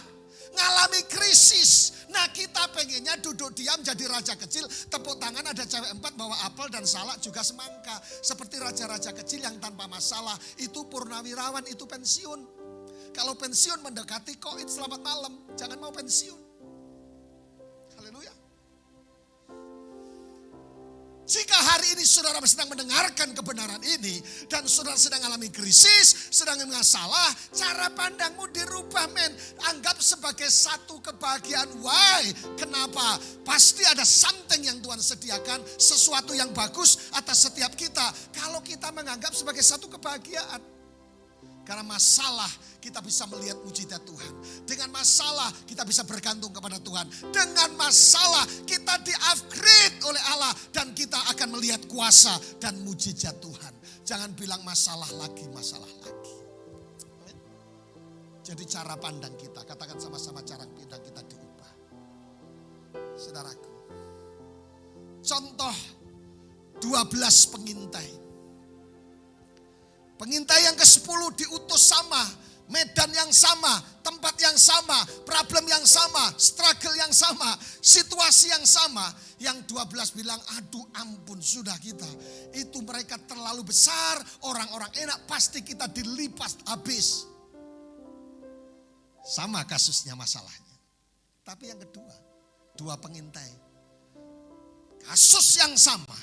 mengalami krisis. Nah, kita pengennya duduk diam jadi raja kecil, tepuk tangan ada cewek 4 bawa apel dan salak juga semangka. Seperti raja-raja kecil yang tanpa masalah, itu purnawirawan, itu pensiun. Kalau pensiun mendekati koid selamat malam, jangan mau pensiun. Haleluya. Jika hari ini saudara sedang mendengarkan kebenaran ini dan saudara sedang mengalami krisis, sedang masalah, cara pandangmu dirubah, men. Anggap sebagai satu kebahagiaan. Why? Kenapa? Pasti ada something yang Tuhan sediakan, sesuatu yang bagus atas setiap kita. Kalau kita menganggap sebagai satu kebahagiaan. Karena masalah kita bisa melihat mujizat Tuhan. Dengan masalah kita bisa bergantung kepada Tuhan. Dengan masalah kita di-upgrade oleh Allah. Dan kita akan melihat kuasa dan mujizat Tuhan. Jangan bilang masalah lagi. Amin. Jadi cara pandang kita, katakan sama-sama cara pandang kita diubah. Saudaraku. Contoh 12 pengintai. Pengintai yang ke-10 diutus sama, medan yang sama, tempat yang sama, problem yang sama, struggle yang sama, situasi yang sama. Yang 12 bilang, aduh ampun sudah kita. Itu mereka terlalu besar, orang-orang enak, pasti kita dilipas habis. Sama kasusnya masalahnya. Tapi yang kedua, 2 pengintai. Kasus yang sama,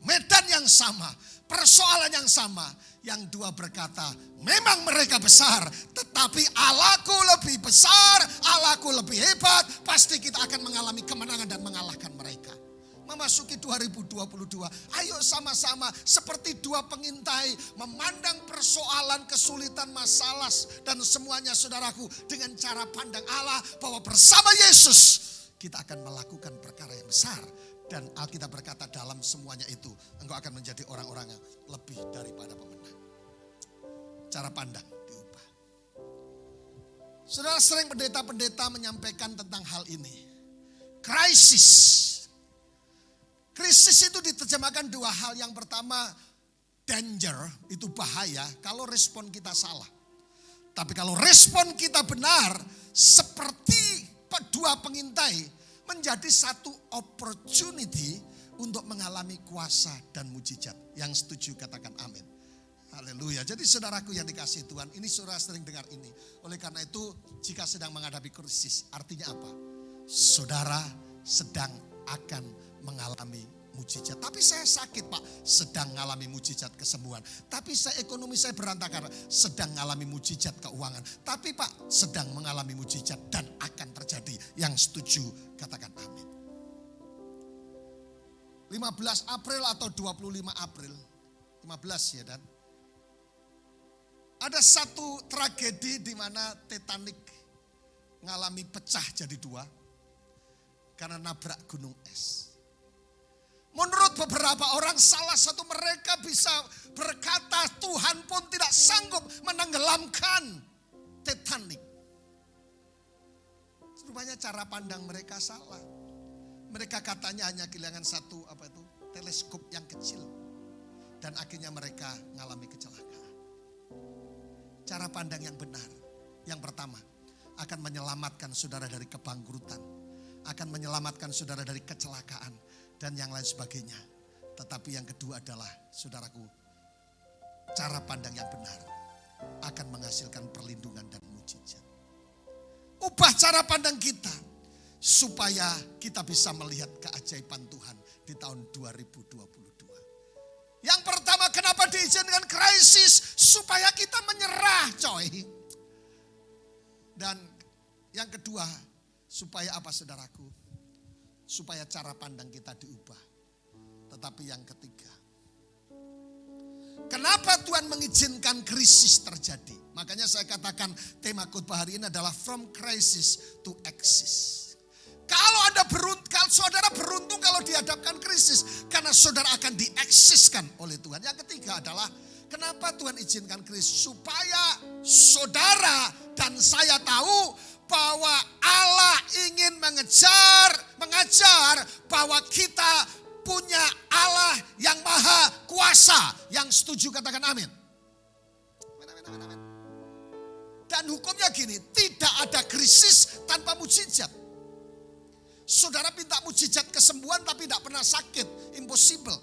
medan yang sama, persoalan yang sama. Yang 2 berkata, memang mereka besar, tetapi Allahku lebih besar, Allahku lebih hebat. Pasti kita akan mengalami kemenangan dan mengalahkan mereka. Memasuki 2022, ayo sama-sama seperti 2 pengintai memandang persoalan, kesulitan, masalah dan semuanya saudaraku dengan cara pandang Allah bahwa bersama Yesus kita akan melakukan perkara yang besar. Dan Alkitab berkata dalam semuanya itu engkau akan menjadi orang-orang yang lebih daripada pemenang. Cara pandang diubah. Saudara, sering pendeta-pendeta menyampaikan tentang hal ini. Krisis. Krisis itu diterjemahkan 2 hal. Yang pertama danger, itu bahaya kalau respon kita salah. Tapi kalau respon kita benar, seperti 2 pengintai, menjadi satu opportunity untuk mengalami kuasa dan mujizat. Yang setuju katakan amin. Haleluya. Jadi saudaraku yang dikasihi Tuhan, ini saudara sering dengar ini. Oleh karena itu, jika sedang menghadapi krisis, artinya apa? Saudara sedang akan mengalami mujizat. Tapi saya sakit Pak, sedang mengalami mujizat kesembuhan. Tapi ekonomi saya berantakan, sedang mengalami mujizat keuangan. Tapi Pak, sedang mengalami mujizat dan akan terjadi. Yang setuju katakan amin. 15 April atau 25 April, 15 ya Dan. Ada satu tragedi di mana Titanic mengalami pecah jadi 2 karena nabrak gunung es. Menurut beberapa orang, salah satu mereka bisa berkata Tuhan pun tidak sanggup menenggelamkan Titanic. Rupanya cara pandang mereka salah. Mereka katanya hanya kehilangan satu teleskop yang kecil. Dan akhirnya mereka mengalami kecelakaan. Cara pandang yang benar. Yang pertama, akan menyelamatkan saudara dari kebangkrutan. Akan menyelamatkan saudara dari kecelakaan. Dan yang lain sebagainya. Tetapi yang kedua adalah, saudaraku, cara pandang yang benar akan menghasilkan perlindungan dan mujizat. Ubah cara pandang kita supaya kita bisa melihat keajaiban Tuhan di tahun 2022. Yang pertama, kenapa diizinkan krisis? Supaya kita menyerah, coy. Dan yang kedua, supaya apa, saudaraku? Supaya cara pandang kita diubah. Tetapi yang ketiga, kenapa Tuhan mengizinkan krisis terjadi? Makanya saya katakan tema khotbah hari ini adalah from crisis to axis. Kalau saudara beruntung kalau dihadapkan krisis, karena saudara akan dieksiskan oleh Tuhan. Yang ketiga adalah, kenapa Tuhan izinkan krisis? Supaya saudara dan saya tahu bahwa Allah ingin mengajar bahwa kita punya Allah yang maha kuasa. Yang setuju katakan amin. Amin. Dan hukumnya gini, tidak ada krisis tanpa mujizat. Saudara minta mujizat kesembuhan tapi tidak pernah sakit, impossible.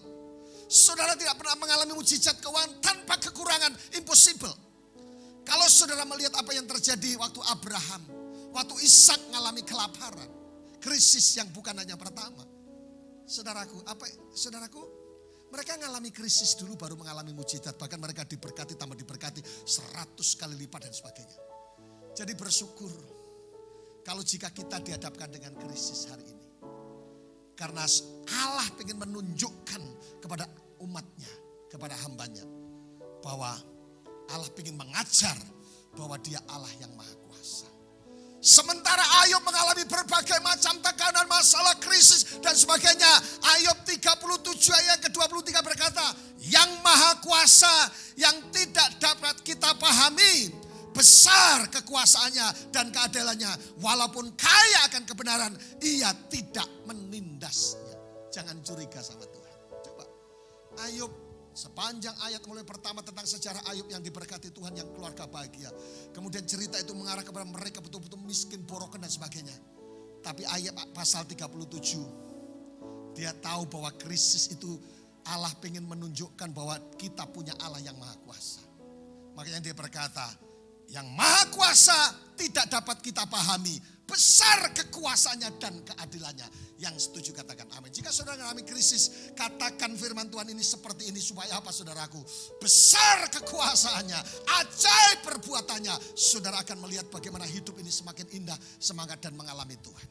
Saudara tidak pernah mengalami mujizat keuangan tanpa kekurangan, impossible. Kalau saudara melihat apa yang terjadi waktu Abraham, waktu Ishak mengalami kelaparan, krisis yang bukan hanya pertama. Saudaraku, mereka mengalami krisis dulu baru mengalami mujizat. Bahkan mereka diberkati, tambah diberkati 100 kali lipat dan sebagainya. Jadi bersyukur kalau jika kita dihadapkan dengan krisis hari ini. Karena Allah ingin menunjukkan kepada umatnya, kepada hambanya. Bahwa Allah ingin mengajar bahwa dia Allah yang maha kuasa. Sementara Ayub mengalami berbagai macam tekanan, masalah, krisis dan sebagainya. Ayub 37 ayat ke-23 berkata, yang maha kuasa yang tidak dapat kita pahami, besar kekuasaannya dan keadilannya. Walaupun kaya akan kebenaran, ia tidak menindasnya. Jangan curiga sama Tuhan. Coba Ayub, sepanjang ayat mulai pertama tentang sejarah Ayub yang diberkati Tuhan, yang keluarga bahagia. Kemudian cerita itu mengarah kepada mereka betul-betul miskin, borokan dan sebagainya. Tapi ayat pasal 37, dia tahu bahwa krisis itu Allah ingin menunjukkan bahwa kita punya Allah yang maha kuasa. Makanya dia berkata, yang maha kuasa tidak dapat kita pahami, besar kekuasaannya dan keadilannya. Yang setuju katakan amin. Jika saudara mengalami krisis, katakan firman Tuhan ini seperti ini. Supaya apa, saudaraku? Besar kekuasaannya, ajaib perbuatannya. Saudara akan melihat bagaimana hidup ini semakin indah, semangat dan mengalami Tuhan.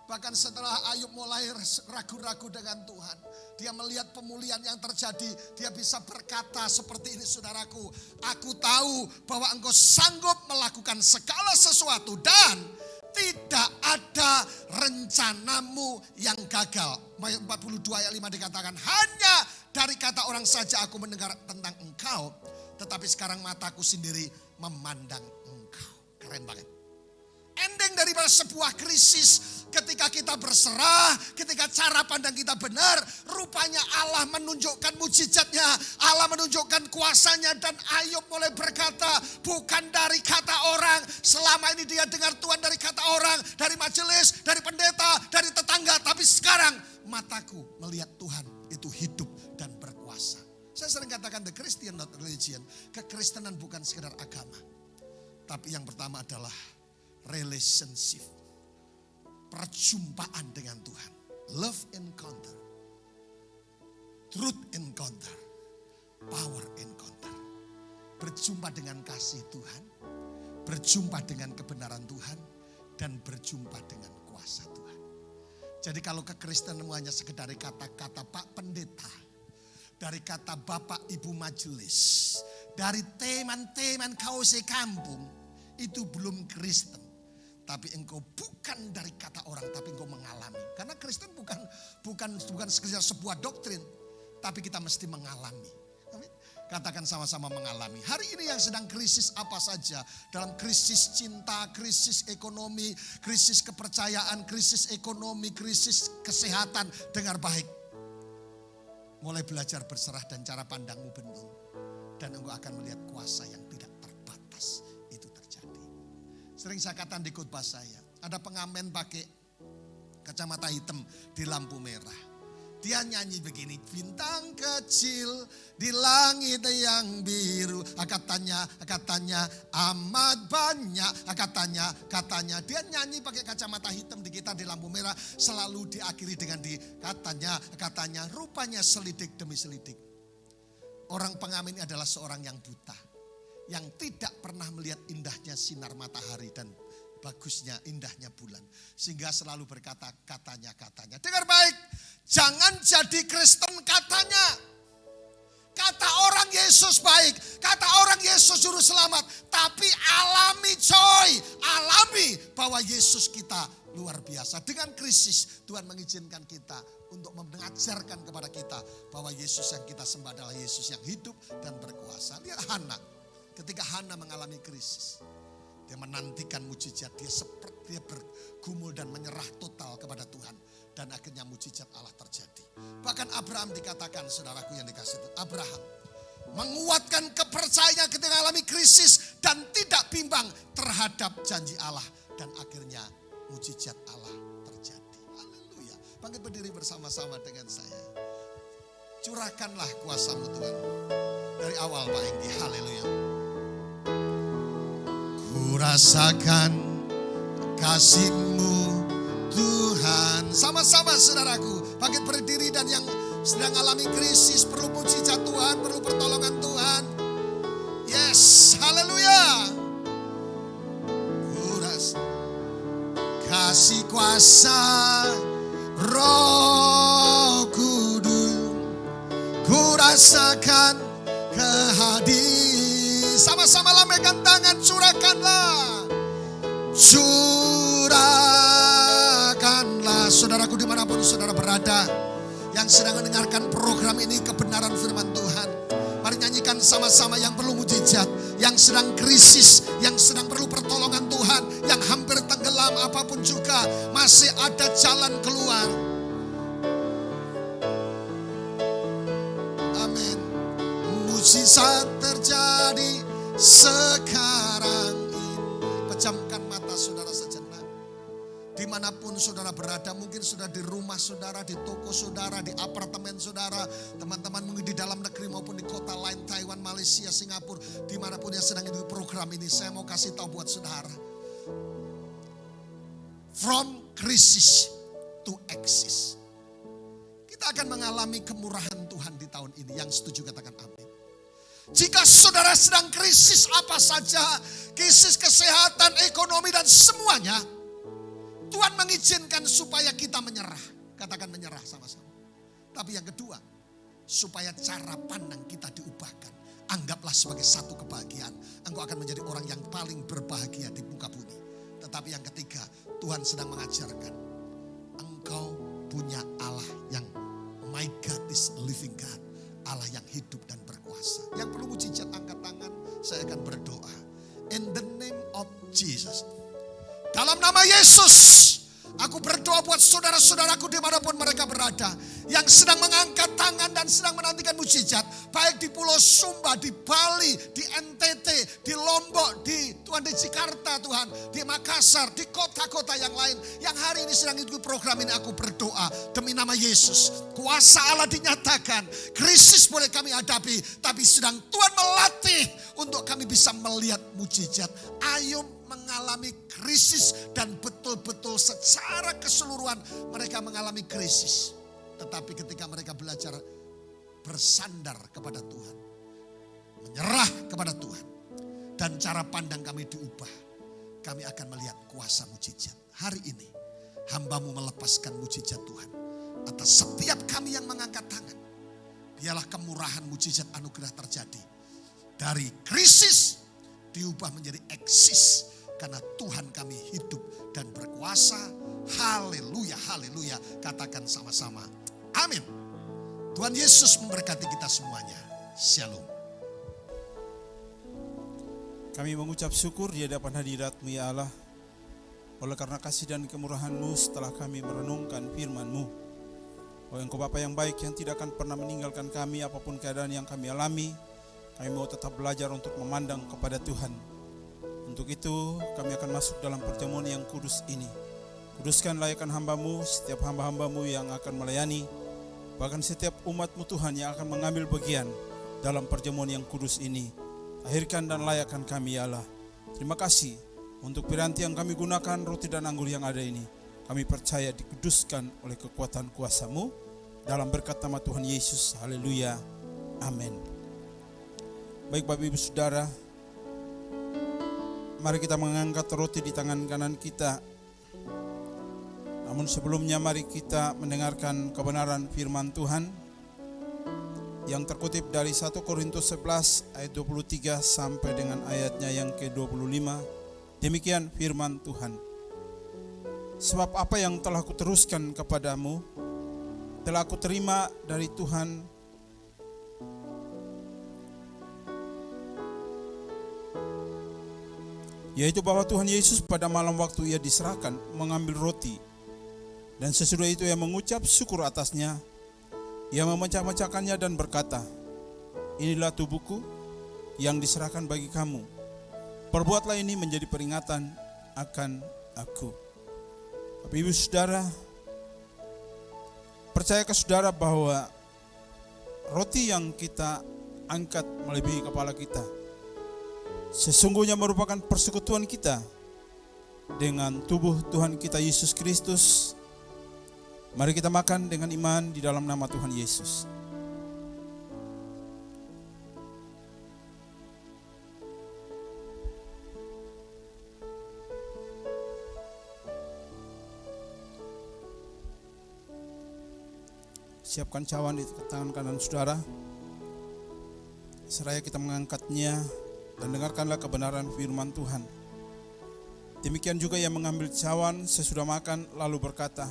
Bahkan setelah Ayub mulai ragu-ragu dengan Tuhan, dia melihat pemulihan yang terjadi, dia bisa berkata seperti ini, saudaraku, aku tahu bahwa engkau sanggup melakukan segala sesuatu dan tidak ada rencanamu yang gagal. 42 ayat 5 dikatakan, hanya dari kata orang saja aku mendengar tentang engkau, tetapi sekarang mataku sendiri memandang engkau. Keren banget. Ending daripada sebuah krisis, ketika kita berserah, ketika cara pandang kita benar, rupanya Allah menunjukkan mujizatnya, Allah menunjukkan kuasanya. Dan Ayub mulai berkata, bukan dari kata orang. Selama ini dia dengar Tuhan dari kata orang, dari majelis, dari pendeta, dari tetangga. Tapi sekarang mataku melihat Tuhan itu hidup dan berkuasa. Saya sering katakan the Christian not religion. Kekristenan bukan sekedar agama. Tapi yang pertama adalah relationship, perjumpaan dengan Tuhan, love encounter, truth encounter, power encounter. Berjumpa dengan kasih Tuhan, berjumpa dengan kebenaran Tuhan, dan berjumpa dengan kuasa Tuhan. Jadi kalau kekristenanmu hanya sekedar dari kata-kata Pak Pendeta, dari kata Bapak Ibu Majelis, dari teman-teman kau sekampung, itu belum Kristen. Tapi engkau bukan dari kata orang, tapi engkau mengalami. Karena Kristen bukan sekedar sebuah doktrin, tapi kita mesti mengalami. Amin. Katakan sama-sama mengalami. Hari ini yang sedang krisis apa saja, dalam krisis cinta, krisis ekonomi, krisis kepercayaan, krisis ekonomi, krisis kesehatan, dengar baik. Mulai belajar berserah dan cara pandangmu bentuk, dan engkau akan melihat kuasa yang tidak terbatas. Sering saya katakan di khotbah saya, ada pengamen pakai kacamata hitam di lampu merah. Dia nyanyi begini, bintang kecil di langit yang biru. Katanya amat banyak. Katanya. Dia nyanyi pakai kacamata hitam di kita di lampu merah. Selalu diakhiri dengan katanya. Rupanya selidik demi selidik. Orang pengamen ini adalah seorang yang buta. Yang tidak pernah melihat indahnya sinar matahari dan bagusnya, indahnya bulan. Sehingga selalu berkata katanya. Dengar baik, jangan jadi Kristen katanya. Kata orang Yesus baik, kata orang Yesus juru selamat. Tapi alami coy, alami bahwa Yesus kita luar biasa. Dengan krisis Tuhan mengizinkan kita untuk mengajarkan kepada kita bahwa Yesus yang kita sembah adalah Yesus yang hidup dan berkuasa. Lihat Hana, ketika Hana mengalami krisis. Dia menantikan mujizat, dia seperti dia bergumul dan menyerah total kepada Tuhan. Dan akhirnya mujizat Allah terjadi. Bahkan Abraham dikatakan, saudaraku yang dikasih itu, Abraham menguatkan kepercayaan ketika mengalami krisis dan tidak bimbang terhadap janji Allah. Dan akhirnya mujizat Allah terjadi. Haleluya. Bangkit berdiri bersama-sama dengan saya. Curahkanlah kuasa-Mu Tuhan. Dari awal Pak Enggi, haleluya. Ku rasakan kasih-Mu Tuhan. Sama-sama saudaraku, bangkit berdiri dan yang sedang alami krisis perlu mujizat Tuhan, perlu pertolongan Tuhan. Yes, haleluya. Ku rasakan kasih kuasa Roh Kudus. Ku rasakan kehadiran. Sama-sama lambaikan tangan, curahkanlah. Curahkanlah, saudaraku dimanapun saudara berada, yang sedang mendengarkan program ini kebenaran firman Tuhan. Mari nyanyikan sama-sama yang perlu mujizat, yang sedang krisis, yang sedang perlu pertolongan Tuhan, yang hampir tenggelam apapun juga, masih ada jalan keluar. Amin. Mujizat terjadi sekarang ini. Pejamkan mata saudara sejenak. Dimanapun saudara berada, mungkin sudah di rumah saudara, di toko saudara, di apartemen saudara, teman-teman mungkin di dalam negeri maupun di kota lain, Taiwan, Malaysia, Singapura, dimanapun yang sedang ikut program ini, saya mau kasih tahu buat saudara. From crisis to exist. Kita akan mengalami kemurahan Tuhan di tahun ini. Yang setuju katakan amin. Jika saudara sedang krisis apa saja, krisis kesehatan, ekonomi dan semuanya, Tuhan mengizinkan supaya kita menyerah. Katakan menyerah sama-sama. Tapi yang kedua, supaya cara pandang kita diubahkan. Anggaplah sebagai satu kebahagiaan. Engkau akan menjadi orang yang paling berbahagia di muka bumi. Tetapi yang ketiga, Tuhan sedang mengajarkan. Engkau punya Allah yang, my God is living God. Allah yang hidup dan berkuasa. Yang perlu mujizat angkat tangan, saya akan berdoa. In the name of Jesus. Dalam nama Yesus, aku berdoa buat saudara-saudaraku dimanapun mereka berada. Yang sedang mengangkat tangan dan sedang menantikan mujizat. Baik di Pulau Sumba, di Bali, di NTT, di Lombok, di Jakarta Tuhan. Di Makassar, di kota-kota yang lain. Yang hari ini sedang ikut program ini, aku berdoa. Demi nama Yesus, kuasa Allah dinyatakan. Krisis boleh kami hadapi. Tapi sedang Tuhan melatih untuk kami bisa melihat mujizat. Ayo mengalami krisis dan betul-betul secara keseluruhan mereka mengalami krisis. Tetapi ketika mereka belajar bersandar kepada Tuhan, menyerah kepada Tuhan, dan cara pandang kami diubah, kami akan melihat kuasa mujizat. Hari ini hamba-Mu melepaskan mujizat Tuhan atas setiap kami yang mengangkat tangan. Biarlah kemurahan mujizat anugerah terjadi. Dari krisis diubah menjadi eksis. Karena Tuhan kami hidup dan berkuasa. Haleluya, haleluya. Katakan sama-sama. Amin. Tuhan Yesus memberkati kita semuanya. Shalom. Kami mengucap syukur di hadapan hadirat-Mu ya Allah. Oleh karena kasih dan kemurahan-Mu setelah kami merenungkan firman-Mu. Oh Engkau Bapa yang baik yang tidak akan pernah meninggalkan kami apapun keadaan yang kami alami. Kami mau tetap belajar untuk memandang kepada Tuhan. Untuk itu kami akan masuk dalam perjamuan yang kudus ini. Kuduskan layakkan hamba-Mu, setiap hamba-hamba-Mu yang akan melayani. bahkan setiap umat-Mu Tuhan yang akan mengambil bagian dalam perjamuan yang kudus ini. Akhirkan dan layakkan kami ya Allah. Terima kasih untuk piranti yang kami gunakan, roti dan anggur yang ada ini. Kami percaya dikuduskan oleh kekuatan kuasa-Mu dalam berkat nama Tuhan Yesus. Haleluya. Amin. Baik Bapak Ibu Saudara, mari kita mengangkat roti di tangan kanan kita. Namun sebelumnya mari kita mendengarkan kebenaran firman Tuhan yang terkutip dari 1 Korintus 11 ayat 23 sampai dengan ayatnya yang ke-25. Demikian firman Tuhan. Sebab apa yang telah kuteruskan kepadamu telah aku terima dari Tuhan, yaitu bahwa Tuhan Yesus pada malam waktu Ia diserahkan mengambil roti, dan sesudah itu Ia mengucap syukur atasnya. Ia memecah-mecahkannya dan berkata, inilah tubuhku yang diserahkan bagi kamu. Perbuatlah ini menjadi peringatan akan aku. Bapak Ibu Saudara, percayakah saudara bahwa roti yang kita angkat melebihi kepala kita sesungguhnya merupakan persekutuan kita dengan tubuh Tuhan kita Yesus Kristus? Mari kita makan dengan iman di dalam nama Tuhan Yesus. Siapkan cawan di tangan kanan saudara. Seraya kita mengangkatnya dan dengarkanlah kebenaran firman Tuhan. Demikian juga Ia mengambil cawan sesudah makan lalu berkata,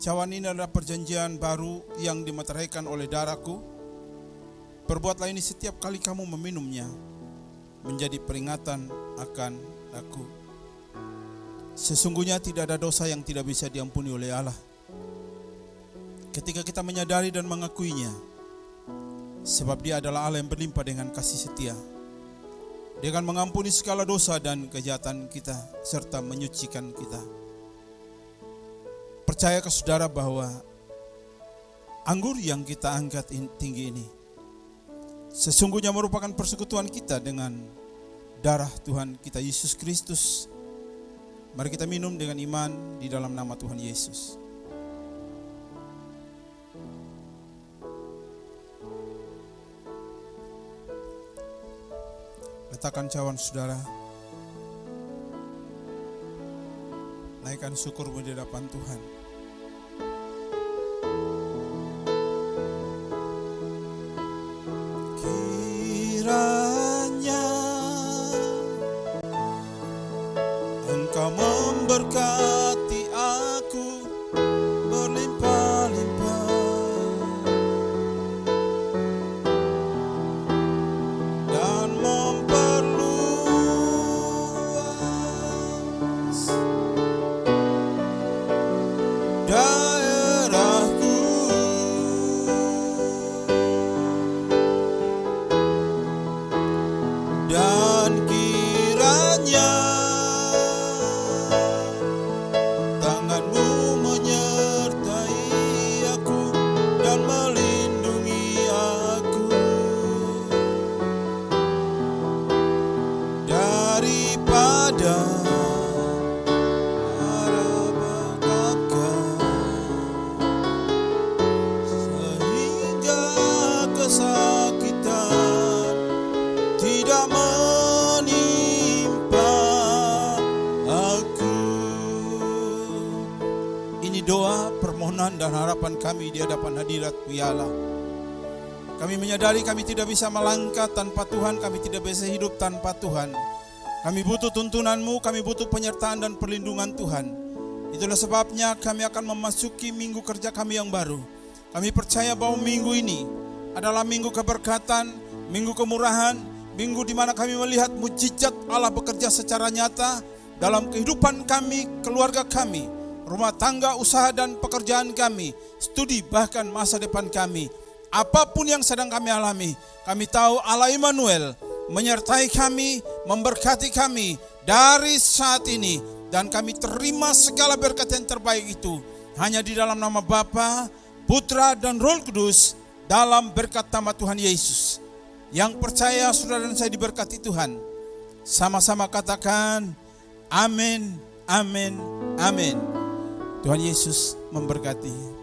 cawan ini adalah perjanjian baru yang dimeteraikan oleh darahku. Perbuatlah ini setiap kali kamu meminumnya menjadi peringatan akan aku. Sesungguhnya tidak ada dosa yang tidak bisa diampuni oleh Allah ketika kita menyadari dan mengakuinya, sebab Dia adalah Allah yang berlimpah dengan kasih setia. Dia akan mengampuni segala dosa dan kejahatan kita serta menyucikan kita. Percayakah saudara bahwa anggur yang kita angkat tinggi ini sesungguhnya merupakan persekutuan kita dengan darah Tuhan kita Yesus Kristus? Mari kita minum dengan iman di dalam nama Tuhan Yesus. Letakkan cawan saudara. Naikkan syukurmu di hadapan Tuhan. Kiranya Engkau memberkati aku berlimpah-limpah, dan memperluas daerahku, dan kiranya tangan-Mu menyertai aku dan melindungi aku daripada malapetaka, sehingga kesakitan tidak menimpa aku. Ini doa, permohonan dan harapan kami di hadapan hadirat-Mu ya Allah. Kami menyadari kami tidak bisa melangkah tanpa Tuhan, kami tidak bisa hidup tanpa Tuhan. Kami butuh tuntunan-Mu, kami butuh penyertaan dan perlindungan Tuhan. Itulah sebabnya kami akan memasuki minggu kerja kami yang baru. Kami percaya bahwa minggu ini adalah minggu keberkatan, minggu kemurahan, minggu di mana kami melihat mujizat Allah bekerja secara nyata dalam kehidupan kami, keluarga kami, rumah tangga, usaha dan pekerjaan kami, studi bahkan masa depan kami. Apapun yang sedang kami alami, kami tahu Allah Immanuel menyertai kami, memberkati kami dari saat ini, dan kami terima segala berkat yang terbaik itu hanya di dalam nama Bapa, Putra dan Roh Kudus dalam berkat nama Tuhan Yesus. Yang percaya saudara dan saya diberkati Tuhan, sama-sama katakan amin, amin, amin. Tuhan Yesus memberkati.